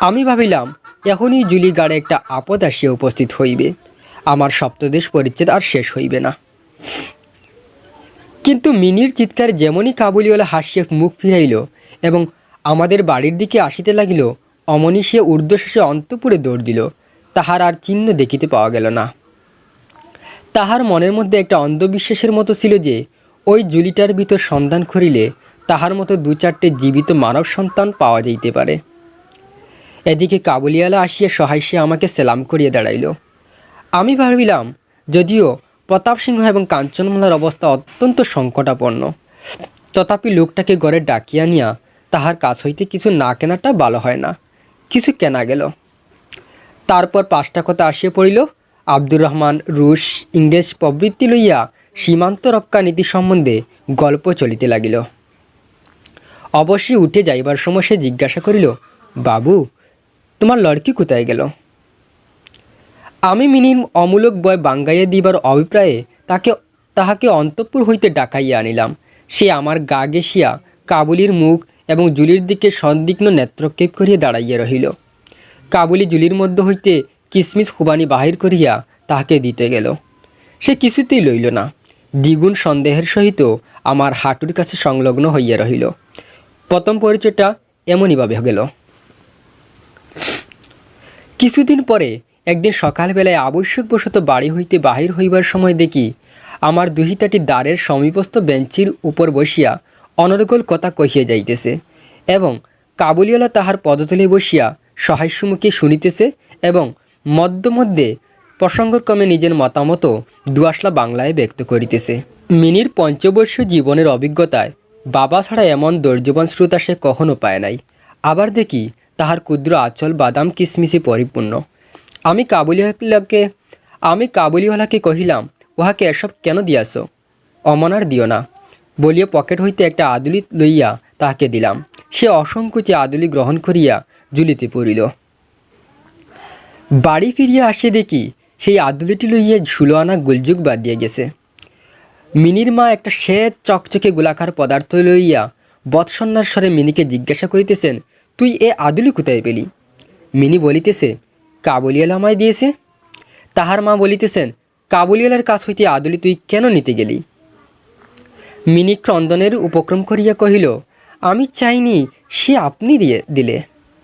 আমি ভাবিলাম এখনই জুলি গাড়ে একটা আপদ আসিয়া উপস্থিত হইবে, আমার সপ্তদেশ পরিচ্ছেদ আর শেষ হইবে না। কিন্তু মিনির চিৎকারে যেমনই কাবুলিওয়ালা হাসিয়া মুখ ফিরাইল এবং আমাদের বাড়ির দিকে আসিতে লাগিল, অমনি সে ঊর্ধ্বশ্বাসে অন্তঃপুরে দৌড় দিল। তাহার আর চিহ্ন দেখিতে পাওয়া গেল না। তাহার মনের মধ্যে একটা অন্ধবিশ্বাসের মতো ছিল যে ওই জুলিটার ভিতর সন্ধান করিলে তাহার মতো 2-4টে জীবিত মানব সন্তান পাওয়া যাইতে পারে। এদিকে কাবুলিওয়ালা আসিয়া সহাস্যে আমাকে সেলাম করিয়া দাঁড়াইল। আমি ভাবিলাম যদিও প্রতাপ সিংহ এবং কাঞ্চনমালার অবস্থা অত্যন্ত সংকটাপন্ন, তথাপি লোকটাকে ঘরে ডাকিয়া নিয়া তাহার কাছ হইতে কিছু না কেনাটা ভালো হয় না। কিছু কেনা গেল। তারপর 5টা কথা আসিয়া পড়িল। আব্দুর রহমান রুশ ইংরেজ প্রবৃত্তি লইয়া সীমান্ত রক্ষা নীতি সম্বন্ধে গল্প চলিতে লাগিল। অবশ্যই উঠে যাইবার সময় সে জিজ্ঞাসা করিল, বাবু, তোমার লড়কি কোথায় গেল? আমি মিনির অমূলক বয় বাঙ্গাইয়া দিবার অভিপ্রায়ে তাহাকে অন্তঃপুর হইতে ডাকাইয়া আনিলাম। সে আমার গা ঘেঁষিয়া কাবুলির মুখ এবং জুলির দিকে সন্দিগ্ধ নেত্রক্ষেপ করিয়া দাঁড়াইয়া রহিল। কাবুলি জুলির মধ্য হইতে কিসমিস খুবানি বাহির করিয়া তাহাকে দিতে গেল। সে কিছুতেই লইল না। দ্বিগুণ সন্দেহের সহিত আমার হাঁটুর কাছে সংলগ্ন হইয়া রহিল। প্রথম পরিচয়টা এমনইভাবে গেল। কিছুদিন পরে একদিন সকালবেলায় আবশ্যকবশত বাড়ি হইতে বাহির হইবার সময় দেখি আমার দুহিতাটি দ্বারের সমীপস্থ বেঞ্চির উপর বসিয়া অনর্গল কথা কহিয়া যাইতেছে এবং কাবুলিওয়ালা তাহার পদতলে বসিয়া সহাস্যমুখে শুনিতেছে এবং মধ্যে প্রসঙ্গক্রমে নিজের মতামত দুয়াশলা বাংলায় ব্যক্ত করিতেছে। মিনির পঞ্চবর্ষীয় জীবনের অভিজ্ঞতায় বাবা ছাড়া এমন ধৈর্যবান শ্রোতা সে কখনো পায় নাই। আবার দেখি তাহার ক্ষুদ্র আঁচল বাদাম কিসমিসে পরিপূর্ণ। আমি কাবুলিওয়ালাকে কহিলাম, উহাকে এসব কেন দিয়াছ? অমনার দিও না বলিয়া পকেট হইতে একটা আদুলি লইয়া তাহাকে দিলাম। সে অসংকোচে আদুলি গ্রহণ করিয়া ঝুলিতে পড়িল। বাড়ি ফিরিয়া আসে দেখি সেই আদুলিটি লইয়া 16 আনা গোলযোগ বাঁধিয়া গেছে। মিনির মা একটা শ্বেত চকচকে গোলাকার পদার্থ লইয়া বৎসন্নার স্বরে মিনিকে জিজ্ঞাসা করিতেছেন, তুই এ আদুলি কোথায় পেলি? মিনি বলিতেছে, কাবুলিওয়ালা আমায় দিয়েছে। তাহার মা বলিতেছেন, কাবুলিওয়ালার কাছ হইতে আদুলি তুই কেন নিতে গেলি? মিনি ক্রন্দনের উপক্রম করিয়া কহিল, আমি চাইনি, সে আপনি দিলে।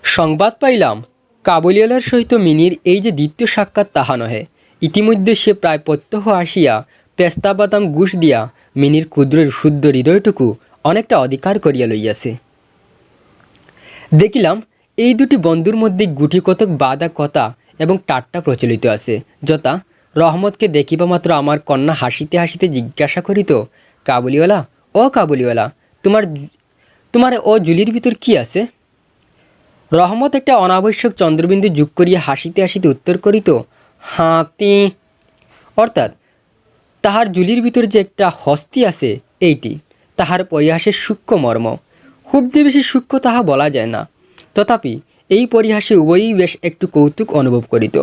সংবাদ পাইলাম কাবুলিওয়ালার সহিত মিনির এই যে দ্বিতীয় সাক্ষাৎ তাহা নহে। ইতিমধ্যে সে প্রায় প্রত্যহ আসিয়া পেস্তা বাদাম ঘুষ দিয়া মিনির ক্ষুদ্র শুদ্ধ হৃদয়টুকু অনেকটা অধিকার করিয়া লইয়াছে। দেখিলাম এই দুটি বন্ধুর মধ্যে গুটি কতক বাদা কথা এবং ঠাট্টা প্রচলিত আছে, যথা রহমতকে দেখিবা মাত্র আমার কন্যা হাসিতে হাসিতে জিজ্ঞাসা করিত, কাবুলিওয়ালা, ও কাবুলিওয়ালা, তোমার ও জুলির ভিতর কি আছে? রহমত একটা অনাবশ্যক চন্দ্রবিন্দু যোগ করিয়া হাসিতে হাসিতে উত্তর করিত, হাতি। অর্থাৎ তাহার জুলির ভিতর যে একটা হস্তি আছে এইটি। তাহার পরিহাসের সূক্ষ্ম মর্ম। খুব যে বেশি সূক্ষ্ম তাহা বলা যায় না, তথাপি এই পরিহাসে উভয়ই বেশ একটু কৌতুক অনুভব করিত।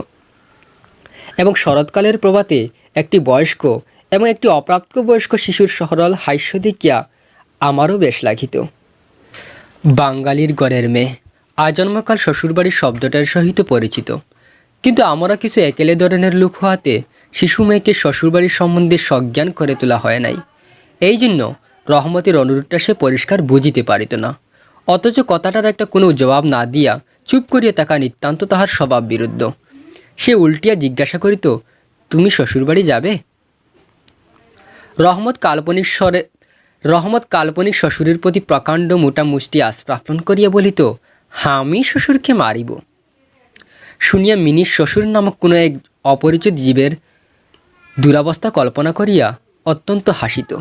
এবং শরৎকালের প্রভাতে একটি বয়স্ক এবং একটি অপ্রাপ্তবয়স্ক শিশুর সরল হাস্য দেখিয়া আমারও বেশ লাগিত। বাঙালির ঘরের মেয়ে আজন্মকাল শ্বশুরবাড়ির শব্দটার সহিত পরিচিত, কিন্তু আমরা কিছু একেলে ধরনের লোক হওয়াতে শিশু মেয়েকে শ্বশুরবাড়ির সম্বন্ধে সজ্ঞান করে তোলা হয় নাই। এই জন্য রহমতের অনুরোধটা সে পরিষ্কার বুঝিতে পারিত না, অথচ কথাটার একটা কোনো জবাব না দিয়া চুপ করিয়া থাকা নিতান্ত তাহার স্বভাব বিরুদ্ধ। সে উল্টিয়া জিজ্ঞাসা করিত, তুমি শ্বশুরবাড়ি যাবে? রহমত কাল্পনিক শ্বশুরের প্রতি প্রকাণ্ড মোটা মুষ্টি আস্প্রাপন করিয়া বলিত, আমি শ্বশুরকে মারিব। শুনিয়া মিনির শ্বশুর নামক কোনো এক অপরিচিত জীবের দুরাবস্থা কল্পনা করিয়া অত্যন্ত হাসিত।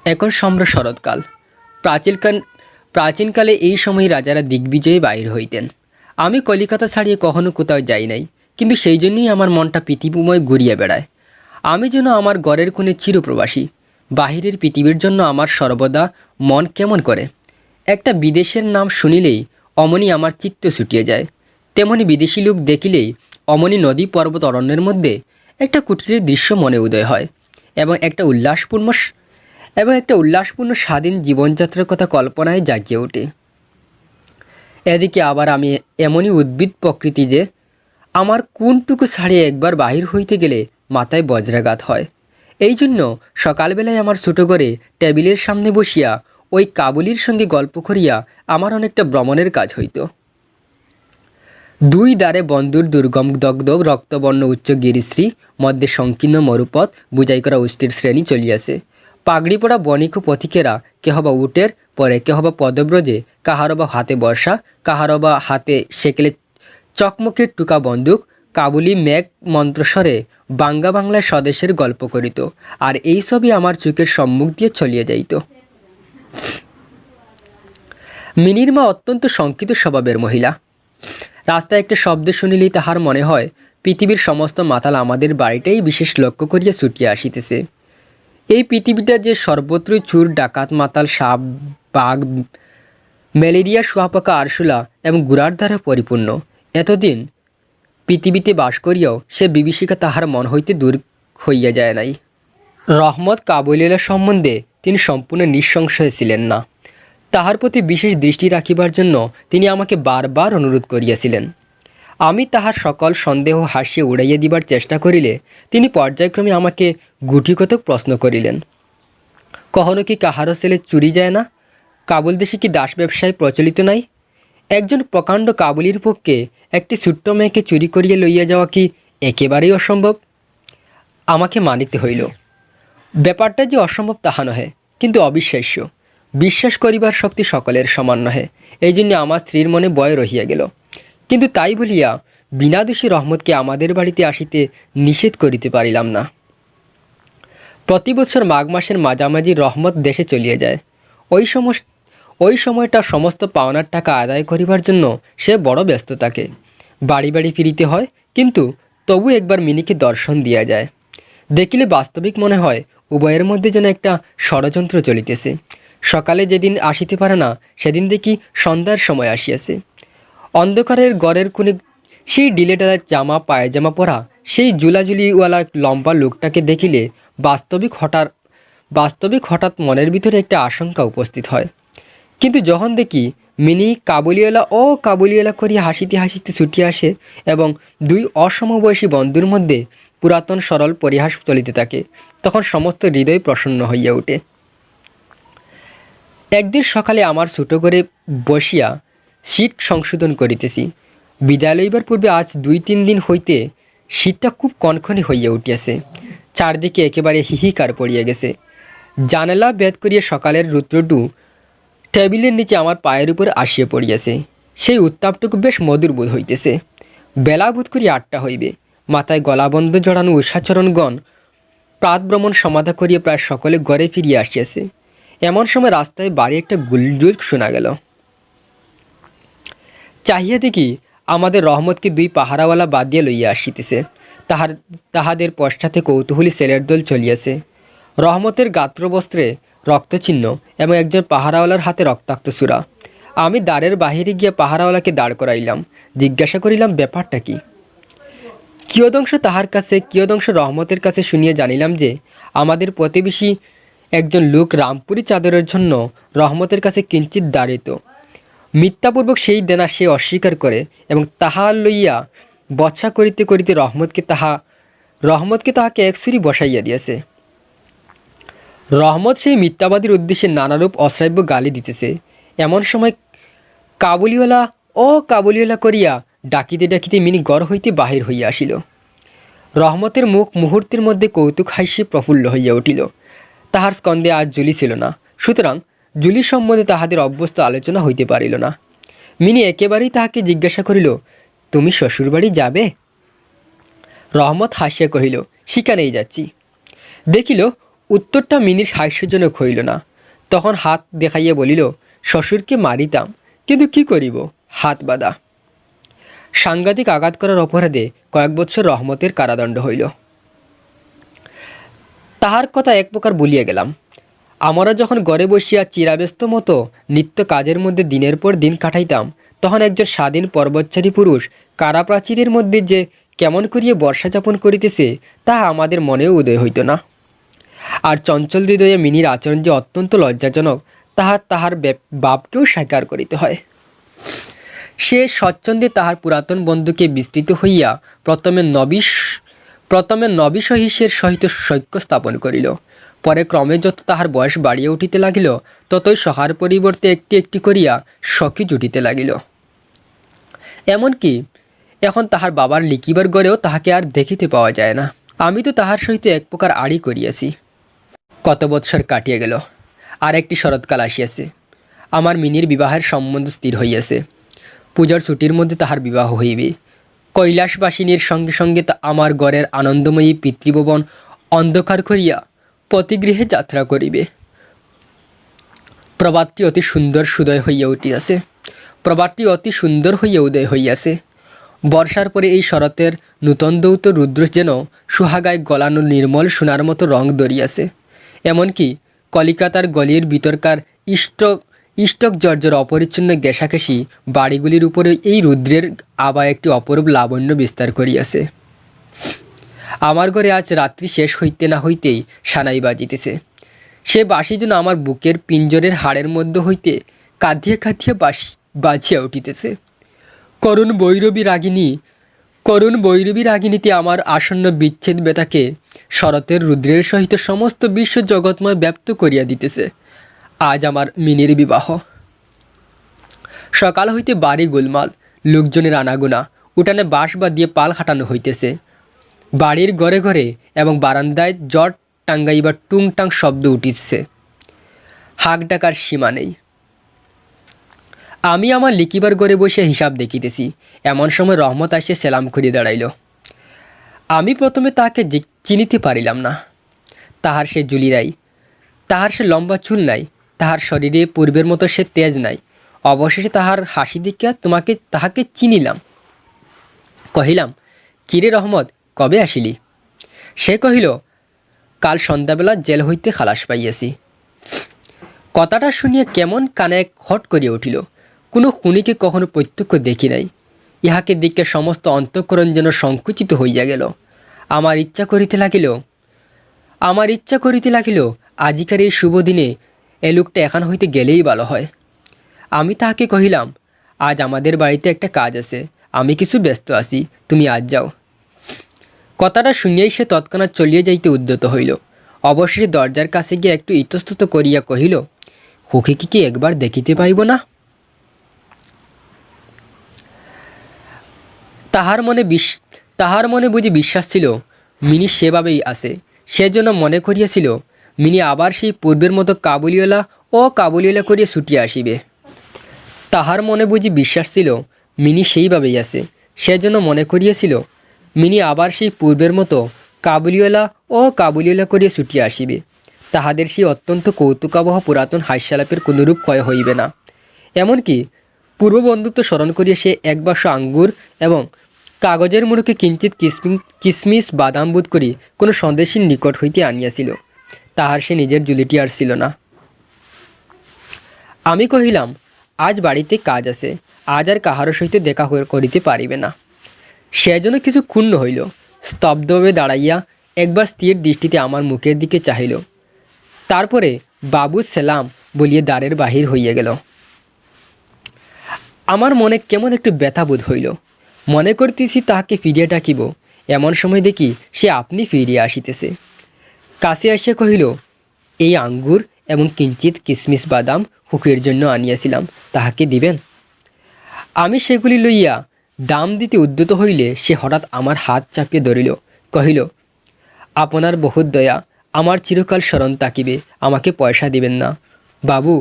এখন সম্র শরৎকাল। প্রাচীনকালে এই সময় রাজারা দিগ্বিজয়ে বাহির হইতেন। আমি কলিকাতা ছাড়িয়ে কখনো কোথাও যাই নাই, কিন্তু সেই জন্যই আমার মনটা পৃথিবীময় ঘুরিয়া বেড়ায়। আমি যেন আমার ঘরের কোণে চিরপ্রবাসী। বাহিরের পৃথিবীর জন্য আমার সর্বদা মন কেমন করে। একটা বিদেশের নাম শুনিলেই অমনি আমার চিত্ত ছুটিয়ে যায়। তেমনি বিদেশি লোক দেখিলেই অমনি নদী পর্বত অরণ্যের মধ্যে একটা কুটিরের দৃশ্য মনে উদয় হয় এবং একটা উল্লাসপূর্ণ স্বাধীন জীবনযাত্রার কথা কল্পনায় জাগিয়ে ওঠে। এদিকে আবার আমি এমনই উদ্ভিদ প্রকৃতি যে আমার কোনটুকু ছাড়িয়ে একবার বাহির হইতে গেলে মাথায় বজ্রাঘাত হয়। এই জন্য সকালবেলায় আমার ছোটো করে টেবিলের সামনে বসিয়া ওই কাবুলির সঙ্গে গল্প করিয়া আমার অনেকটা ভ্রমণের কাজ হইত। দুই দ্বারে বন্ধুর দুর্গম দগ্ধ রক্তবর্ণ উচ্চ গিরিশ্রী, মধ্যে সংকীর্ণ মরুপথ, বুঝাই করা উষ্টের শ্রেণী চলিয়াছে। পাগড়ি পড়া বণিক ও পথিকেরা কেহ বা উটের পরে, কেহ বা পদব্রজে, কাহারও বা হাতে বর্ষা, কাহারও বা হাতে সেকেলে চকমকের টুকা বন্দুক, কাবুলি মেঘ মন্ত্রস্বরে বাংলায় স্বদেশের গল্প করিত। আর এই সবই আমার চোখের সম্মুখ দিয়ে চলিয়ে যাইত। মিনির মা অত্যন্ত শঙ্কিত স্বভাবের মহিলা। রাস্তায় একটা শব্দ শুনিলেই তাহার মনে হয় পৃথিবীর সমস্ত মাতাল আমাদের বাড়িটাই বিশেষ লক্ষ্য করিয়া ছুটিয়া আসিতেছে। এই পৃথিবীটা যে সর্বত্রই চুর, ডাকাত, মাতাল, সাপ, বাঘ, ম্যালেরিয়া, শুয়াপাকা, আরশোলা এবং গুড়ার দ্বারা পরিপূর্ণ। এতদিন পৃথিবীতে বাস করিয়াও সে বিভীষিকা তাহার মন হইতে দূর হইয়া যায় নাই। রহমত কাবুলিওয়ালা সম্বন্ধে তিনি সম্পূর্ণ নিঃসংশয় ছিলেন না। তাহার প্রতি বিশেষ দৃষ্টি রাখিবার জন্য তিনি আমাকে বারবার অনুরোধ করিয়াছিলেন। আমি তাহার সকল সন্দেহ হাসিয়ে উড়াইয়া দিবার চেষ্টা করিলে তিনি পর্যায়ক্রমে আমাকে গুটিকতক প্রশ্ন করিলেন। কখনো কি কাহারও ছেলে চুরি যায় না? কাবুল দেশে কি দাস ব্যবসায় প্রচলিত নাই? একজন প্রকাণ্ড কাবুলির পক্ষে একটি ছোট্ট মেয়েকে চুরি করিয়া লইয়া যাওয়া কি একেবারেই অসম্ভব? আমাকে মানিতে হইল। ব্যাপারটা যে অসম্ভব তাহা নহে, কিন্তু অবিশ্বাস্য। বিশ্বাস করিবার শক্তি সকলের সমান নহে। এই জন্য আমার স্ত্রীর মনে ভয় রহিয়া গেল। কিন্তু তাই বলিয়া বিনা দোষী রহমতকে আমাদের বাড়িতে আসিতে নিষেধ করিতে পারিলাম না। প্রতি বছর মাঘ মাসের মাঝামাঝি রহমত দেশে চলিয়া যায়। ওই সময়টা সমস্ত পাওনার টাকা আদায় করিবার জন্য সে বড় ব্যস্ত থাকে। বাড়ি বাড়ি ফিরিতে হয়, কিন্তু তবু একবার মিনিকে দর্শন দিয়া যায়। দেখিলে বাস্তবিক মনে হয় উভয়ের মধ্যে যেন একটা ষড়যন্ত্র চলিতেছে। সকালে যেদিন আসিতে পারে না, সেদিন দেখি সন্ধ্যার সময় আসিয়াছে। অন্ধকারের ঘরের কোণে সেই ডিলেটার জামা পায়জামা পরা, সেই জুলাজুলিওয়ালা লম্বা লোকটাকে দেখিলে বাস্তবিক হঠাৎ মনের ভিতরে একটা আশঙ্কা উপস্থিত হয়। কিন্তু যখন দেখি মিনি কাবুলিওয়ালা করিয়া হাসিতে হাসিতে ছুটিয়া আসে এবং দুই অসমবয়সী বন্ধুর মধ্যে পুরাতন সরল পরিহাস চলিতে থাকে, তখন সমস্ত হৃদয় প্রসন্ন হইয়া ওঠে। একদিন সকালে আমার ছোটো করে বসিয়া শীত সংশোধন করিতেছি। বিদায় লইবার পূর্বে আজ 2-3 দিন হইতে শীতটা খুব কনকনে হইয়া উঠিয়াছে। চারদিকে একেবারে হিহিকার পড়িয়া গেছে। জানালা ভেদ করিয়া সকালের রৌদ্রটু টেবিলের নিচে আমার পায়ের উপর আসিয়া পড়িয়াছে। সেই উত্তাপটুকু বেশ মধুর বোধ হইতেছে। বেলা বোধ করি 8টা হইবে। মাথায় গলাবন্ধ জড়ানো উষাচরণগণ প্রাতভ্রমণ সমাধা করিয়া প্রায় সকলে ঘরে ফিরিয়া আসিয়াছে। এমন সময় রাস্তায় বাড়ি একটা গুলজুল শোনা গেল। চাহিয়া দেখি আমাদের রহমতকে 2 পাহারাওয়ালা বাদিয়া লইয়া আসিতেছে। তাহাদের পশ্চাতে কৌতূহলী ছেলের দল চলিয়াছে। রহমতের গাত্রবস্ত্রে রক্তচিহ্ন এবং একজন পাহারাওয়ালার হাতে রক্তাক্ত ছুরা। আমি দ্বারের বাহিরে গিয়া পাহারাওয়ালাকে দাঁড় করাইলাম। জিজ্ঞাসা করিলাম, ব্যাপারটা কি? কিয়দংশ তাহার কাছে, কিয়দংশ রহমতের কাছে শুনিয়া জানিলাম যে আমাদের প্রতিবেশী একজন লোক রামপুরি চাদরের জন্য রহমতের কাছে কিঞ্চিত দাঁড়িত। মিথ্যাপূর্বক সেই দেনা সে অস্বীকার করে এবং তাহা লইয়া বচ্ছা করিতে করিতে রহমতকে তাহাকে এক ছুরি বসাইয়া দিয়েছে। রহমত সেই মিথ্যাবাদীর উদ্দেশ্যে নানারূপ অশ্রাব্য গালি দিতেছে। এমন সময় কাবুলিওয়ালা করিয়া ডাকিতে ডাকিতে মিনি ঘর হইতে বাহির হইয়া আসিল। রহমতের মুখ মুহূর্তের মধ্যে কৌতুক হাসি প্রফুল্ল হইয়া উঠিল। তাহার স্কন্ধে আজ জুলি ছিল না, সুতরাং জুলি সম্বন্ধে তাহাদের অভ্যস্ত আলোচনা হইতে পারিল না। মিনি একেবারেই তাহাকে জিজ্ঞাসা করিল, তুমি শ্বশুরবাড়ি যাবে? রহমত হাসিয়া কহিল, সেখানেই যাচ্ছি। দেখিল উত্তরটা মিনির হাস্যজনক হইল না। তখন হাত দেখাইয়া বলিল, শ্বশুরকে মারিতাম, কিন্তু কি করিব, হাত বাঁধা। সাংঘাতিক আঘাত করার অপরাধে কয়েক বৎসর রহমতের কারাদণ্ড হইল। তাহার কথা এক প্রকার বলিয়া গেলাম। আমরা যখন ঘরে বসিয়া চিরাব্যস্ত মতো নিত্য কাজের মধ্যে দিনের পর দিন কাটাইতাম, তখন একজন স্বাধীন পর্বতচারী পুরুষ কারাপ্রাচীরের মধ্যে যে কেমন করিয়া বর্ষা যাপন করিতেছে, তাহা আমাদের মনেও উদয় হইত না। আর চঞ্চল হৃদয়ে মিনির আচরণ যে অত্যন্ত লজ্জাজনক, তাহার বাপকেও স্বীকার করিতে হয়। সে স্বচ্ছন্দে তাহার পুরাতন বন্ধুকে বিস্তৃত হইয়া প্রথমে নবীসহিষ্যের সহিত সৈক্য স্থাপন করিল। পরে ক্রমে যত তাহার বয়স বাড়িয়া উঠিতে লাগিল, ততই সহার পরিবর্তে একটি একটি করিয়া সখী জুটিতে লাগিল। এমনকি এখন তাহার বাবার লিখিবার ঘরেও তাহাকে আর দেখিতে পাওয়া যায় না। আমি তো তাহার সহিত এক প্রকার আড়ি করিয়াছি। কত বৎসর কাটিয়া গেল, আর একটি শরৎকাল আসিয়াছে। আমার মিনির বিবাহের সম্বন্ধ স্থির হইয়াছে। পূজার ছুটির মধ্যে তাহার বিবাহ হইবে। কৈলাসবাসিনীর সঙ্গে সঙ্গে আমার ঘরের আনন্দময়ী পিতৃভবন অন্ধকার করিয়া পতিগৃহে যাত্রা করিবে। প্রভাতটি অতি সুন্দর উদয় হইয়াছে। বর্ষার পরে এই শরতের নূতন দৌত রুদ্র যেন সুহাগায় গলানো নির্মল সোনার মতো রং ধরিয়াছে। এমনকি কলিকাতার গলির ভিতরকার ইষ্টক জর্জর অপরিচ্ছন্ন ঘেঁষাঘেঁষি বাড়িগুলির উপরে এই রুদ্রের আভা একটি অপরূপ লাবণ্য বিস্তার করিয়াছে। আমার ঘরে আজ রাত্রি শেষ হইতে না হইতেই সানাই বাজিতেছে। সে বাঁশি যেন আমার বুকের পিঞ্জরের হাড়ের মধ্য হইতে কাঁদিয়া কাঁদিয়া বাজিয়া উঠিতেছে। করুণ বৈরবী রাগিনীতে আমার আসন্ন বিচ্ছেদ ব্যথাকে শরতের রুদ্রের সহিত সমস্ত বিশ্ব জগৎময় ব্যপ্ত করিয়া দিতেছে। আজ আমার মিনির বিবাহ। সকাল হইতে বাড়ি গোলমাল, লোকজনের আনাগোনা, উঠানে বাঁশ বাঁধিয়ে পাল খাটানো হইতেছে। বাড়ির ঘরে ঘরে এবং বারান্দায় জট টাঙ্গাইবার টুংটাং শব্দ উঠিতেছে। হাঁক ডাকার সীমা নেই। আমি আমার লিখিবার ঘরে বসে হিসাব দেখিতেছি। এমন সময় রহমত আসিয়া সেলাম করিয়া দাঁড়াইল। আমি প্রথমে তাহাকে চিনিতে পারিলাম না। তাহার সে জুলিরাই, তাহার সে লম্বা চুল নাই, তাহার শরীরে পূর্বের মতো সে তেজ নাই। অবশেষে তাহার হাসি দেখিয়া তাহাকে চিনিলাম। কহিলাম, কিরে রহমত, কবে আসিলি? সে কহিল, কাল সন্ধ্যাবেলা জেল হইতে খালাস পাইয়াছি। কথাটা শুনিয়া কেমন কানে খট করিয়া উঠিল। কোনো খুনিকে কখনো প্রত্যক্ষ দেখি নাই। ইহাকে দেখে সমস্ত অন্তঃকরণ যেন সংকুচিত হইয়া গেল। আমার ইচ্ছা করিতে লাগিল আজিকার এই শুভ দিনে এ লোকটা এখান হইতে গেলেই ভালো হয়। আমি তাহাকে কহিলাম, আজ আমাদের বাড়িতে একটা কাজ আছে, আমি কিছু ব্যস্ত আছি, তুমি আজ যাও। কথাটা শুনিয়াই সে তৎক্ষণাৎ চলিয়া যাইতে উদ্যত হইল। অবশেষে দরজার কাছে গিয়ে একটু ইতস্তত করিয়া কহিল, খুকিকে কি একবার দেখিতে পাইব না? তাহার মনে বুঝি বিশ্বাস ছিল মিনি সেভাবেই আছে। সেজন্য মনে করিয়াছিল মিনি আবার সেই পূর্বের মতো কাবুলিওয়ালা করিয়া ছুটিয়া আসিবে। তাহার মনে বুঝি বিশ্বাস ছিল মিনি সেইভাবেই আছে। সেজন্য মনে করিয়াছিল মিনি আবার সেই পূর্বের মতো কাবুলিওয়ালা করিয়া ছুটিয়া আসিবে। তাহাদের সেই অত্যন্ত কৌতুকাবহ পুরাতন হাস্যালাপের কোনরূপ ক্ষয় হইবে না। এমনকি পূর্ব বন্ধুত্ব স্মরণ করিয়া সে এক বাক্স আঙ্গুর এবং কাগজের মুড়োকে কিঞ্চিত কিসমিস বাদাম বোধ করি কোনো সন্দেশীর নিকট হইতে আনিয়াছিল। তাহার সে নিজের জুলিটি আর ছিল না। আমি কহিলাম, আজ বাড়িতে কাজ আছে, আজ আর কাহারও সহিত দেখা করিতে পারিবে না। সে যেন কিছু ক্ষুণ্ণ হইল। স্তব্ধভাবে দাঁড়াইয়া একবার স্থির দৃষ্টিতে আমার মুখের দিকে চাহিল। তারপরে বাবু সেলাম বলিয়া দ্বারের বাহির হইয়া গেল। আমার মনে কেমন একটু ব্যথা বোধ হইল। মনে করিতেছি তাহাকে ফিরিয়া ডাকিব, এমন সময় দেখি সে আপনি ফিরিয়া আসিতেছে। কাছে আসিয়া কহিল, এই আঙ্গুর এবং কিঞ্চিত কিসমিস বাদাম খুকির জন্য আনিয়াছিলাম, তাহাকে দিবেন? আমি সেগুলি লইয়া দাম দিতে উদ্যত হইলে সে হঠাৎ আমার হাত চাপিয়া ধরিল, কহিল, আপনার বহুত দয়া, আমার চিরকাল স্মরণ থাকিবে, আমাকে পয়সা দিবেন না। বাবু,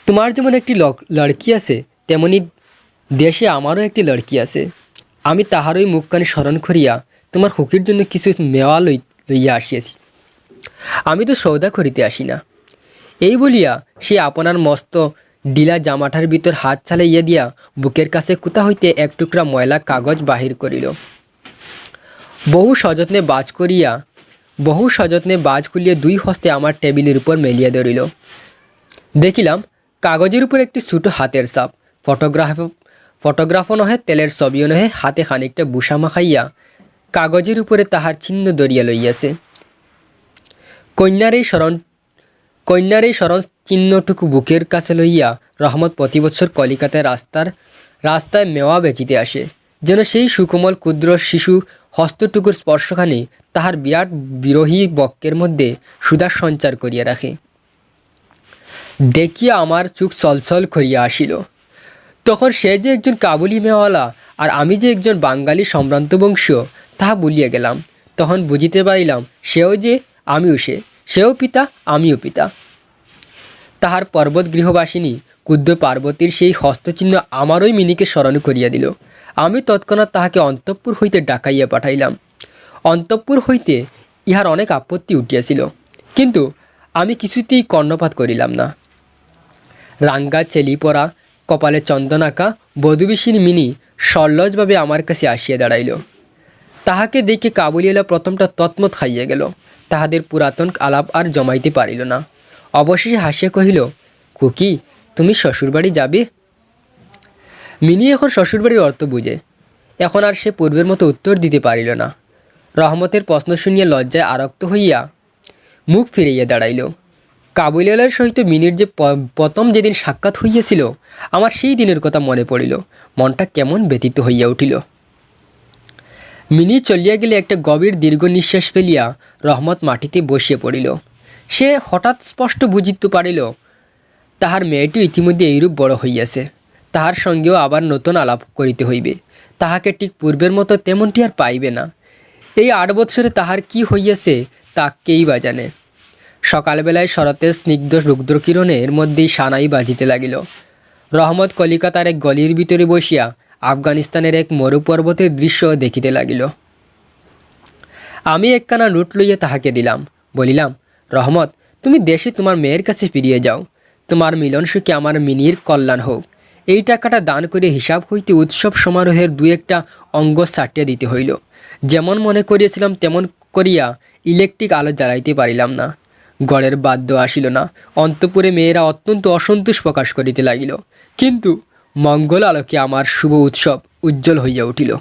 তোমার যেমন একটি লড়কি আছে, তেমনি দেশে আমারও একটি লড়কি আছে। আমি তাহারই মুখখানি স্মরণ করিয়া তোমার খুকির জন্য কিছু মেওয়া লইয়া আসিয়াছি। আমি তো সৌদা করিতে আসি না। এই বলিয়া সে আপনার মস্ত ডিলা জামাটার ভিতর হাত চালাইয়া দিয়া বুকের কাছে কোথা হইতে এক টুকরা ময়লা কাগজ বাহির করিল। বহু সযত্নে বাজ খুলিয়া দুই হস্তে আমার টেবিলের উপর মেলিয়া ধরিল। দেখিলাম কাগজের উপর একটি ছোটো হাতের ছাপ। ফটোগ্রাফও নহে, তেলের ছবিও নহে, হাতে খানিকটা বুসা মাখাইয়া কাগজের উপরে তাহার চিহ্ন ধরিয়া লইয়াছে। কন্যার এই স্মরণ চিহ্নটুকু বুকের কাছে লইয়া রহমত প্রতি বছর কলিকাতায় রাস্তায় মেওয়া বেচিতে আসে, যেন সেই সুকোমল ক্ষুদ্র শিশু হস্তটুকুর স্পর্শখানি তাহার বিরাট বিরোহী বক্ষের মধ্যে সুধা সঞ্চার করিয়া রাখে। দেখিয়া আমার চোখ ছলছল করিয়া আসিল। তখন সে যে একজন কাবুলি মেওয়ালা আর আমি যে একজন বাঙালি সম্ভ্রান্ত বংশীয় তাহা ভুলিয়া গেলাম। তখন বুঝিতে পারিলাম সেও যে আমিও সেও পিতা আমিও পিতা। তাহার পর্বত গৃহবাসিনী ক্ষুদ্র পার্বতীর সেই হস্তচিহ্ন আমারই মিনিকে স্মরণ করিয়া দিল। আমি তৎক্ষণাৎ তাহাকে অন্তঃপুর হইতে ডাকাইয়া পাঠাইলাম। অন্তঃপুর হইতে ইহার অনেক আপত্তি উঠিয়াছিল, কিন্তু আমি কিছুতেই কর্ণপাত করিলাম না। রাঙ্গা চেলি পরা, কপালে চন্দন আঁকা বধূবেশিনী মিনি সল্লজভাবে আমার কাছে আসিয়া দাঁড়াইল। তাহাকে দেখে কাবুলিওয়ালা প্রথমটা তৎমত খাইয়া গেল। তাহাদের পুরাতন আলাপ আর জমাইতে পারিল না। অবশেষে হাসিয়া কহিল, খুকি, তুমি শ্বশুরবাড়ি যাবে? মিনি এখন শ্বশুরবাড়ির অর্থ বুঝে। এখন আর সে পূর্বের মতো উত্তর দিতে পারিল না। রহমতের প্রশ্ন শুনিয়া লজ্জায় আরক্ত হইয়া মুখ ফিরাইয়া দাঁড়াইল। কাবুলিওয়ালার সহিত মিনির যে প্রথম যেদিন সাক্ষাৎ হইয়াছিল, আমার সেই দিনের কথা মনে পড়িল। মনটা কেমন ব্যথিত হইয়া উঠিল। মিনি চলিয়া গেলে একটা গভীর দীর্ঘ নিঃশ্বাস ফেলিয়া রহমত মাটিতে বসিয়া পড়িল। সে হঠাৎ স্পষ্ট বুঝিতে পারিল তাহার মেয়েটি ইতিমধ্যে এইরূপ বড় হইয়াছে। তাহার সঙ্গেও আবার নতুন আলাপ করিতে হইবে। তাহাকে ঠিক পূর্বের মতো তেমনটি আর পাইবে না। এই 8 বৎসরে তাহার কি হইয়াছে তা কেই বা জানে। সকালবেলায় শরতের স্নিগ্ধ রুদ্রকিরণের মধ্যেই সানাই বাজিতে লাগিল। রহমত কলিকাতার এক গলির ভিতরে বসিয়া আফগানিস্তানের এক মরুপর্বতের দৃশ্য দেখিতে লাগিল। আমি একখানা নোট লইয়া তাহাকে দিলাম। বলিলাম, রহমত, তুমি দেশে তোমার মেয়ের কাছে ফিরিয়ে যাও। তোমার মিলন সুখে আমার মিনির কল্যাণ হোক। এই টাকাটা দান করে হিসাব হইতে উৎসব সমারোহের 2-1টা অঙ্গ ছাটিয়া দিতে হইল। যেমন মনে করিয়াছিলাম তেমন করিয়া ইলেকট্রিক আলো জ্বালাইতে পারিলাম না। গড়ের বাদ্য আসিল না। অন্তঃপুরে মেয়েরা অত্যন্ত অসন্তোষ প্রকাশ করিতে লাগিল। কিন্তু মঙ্গল আলোকে আমার শুভ উৎসব উজ্জ্বল হইয়া উঠিল।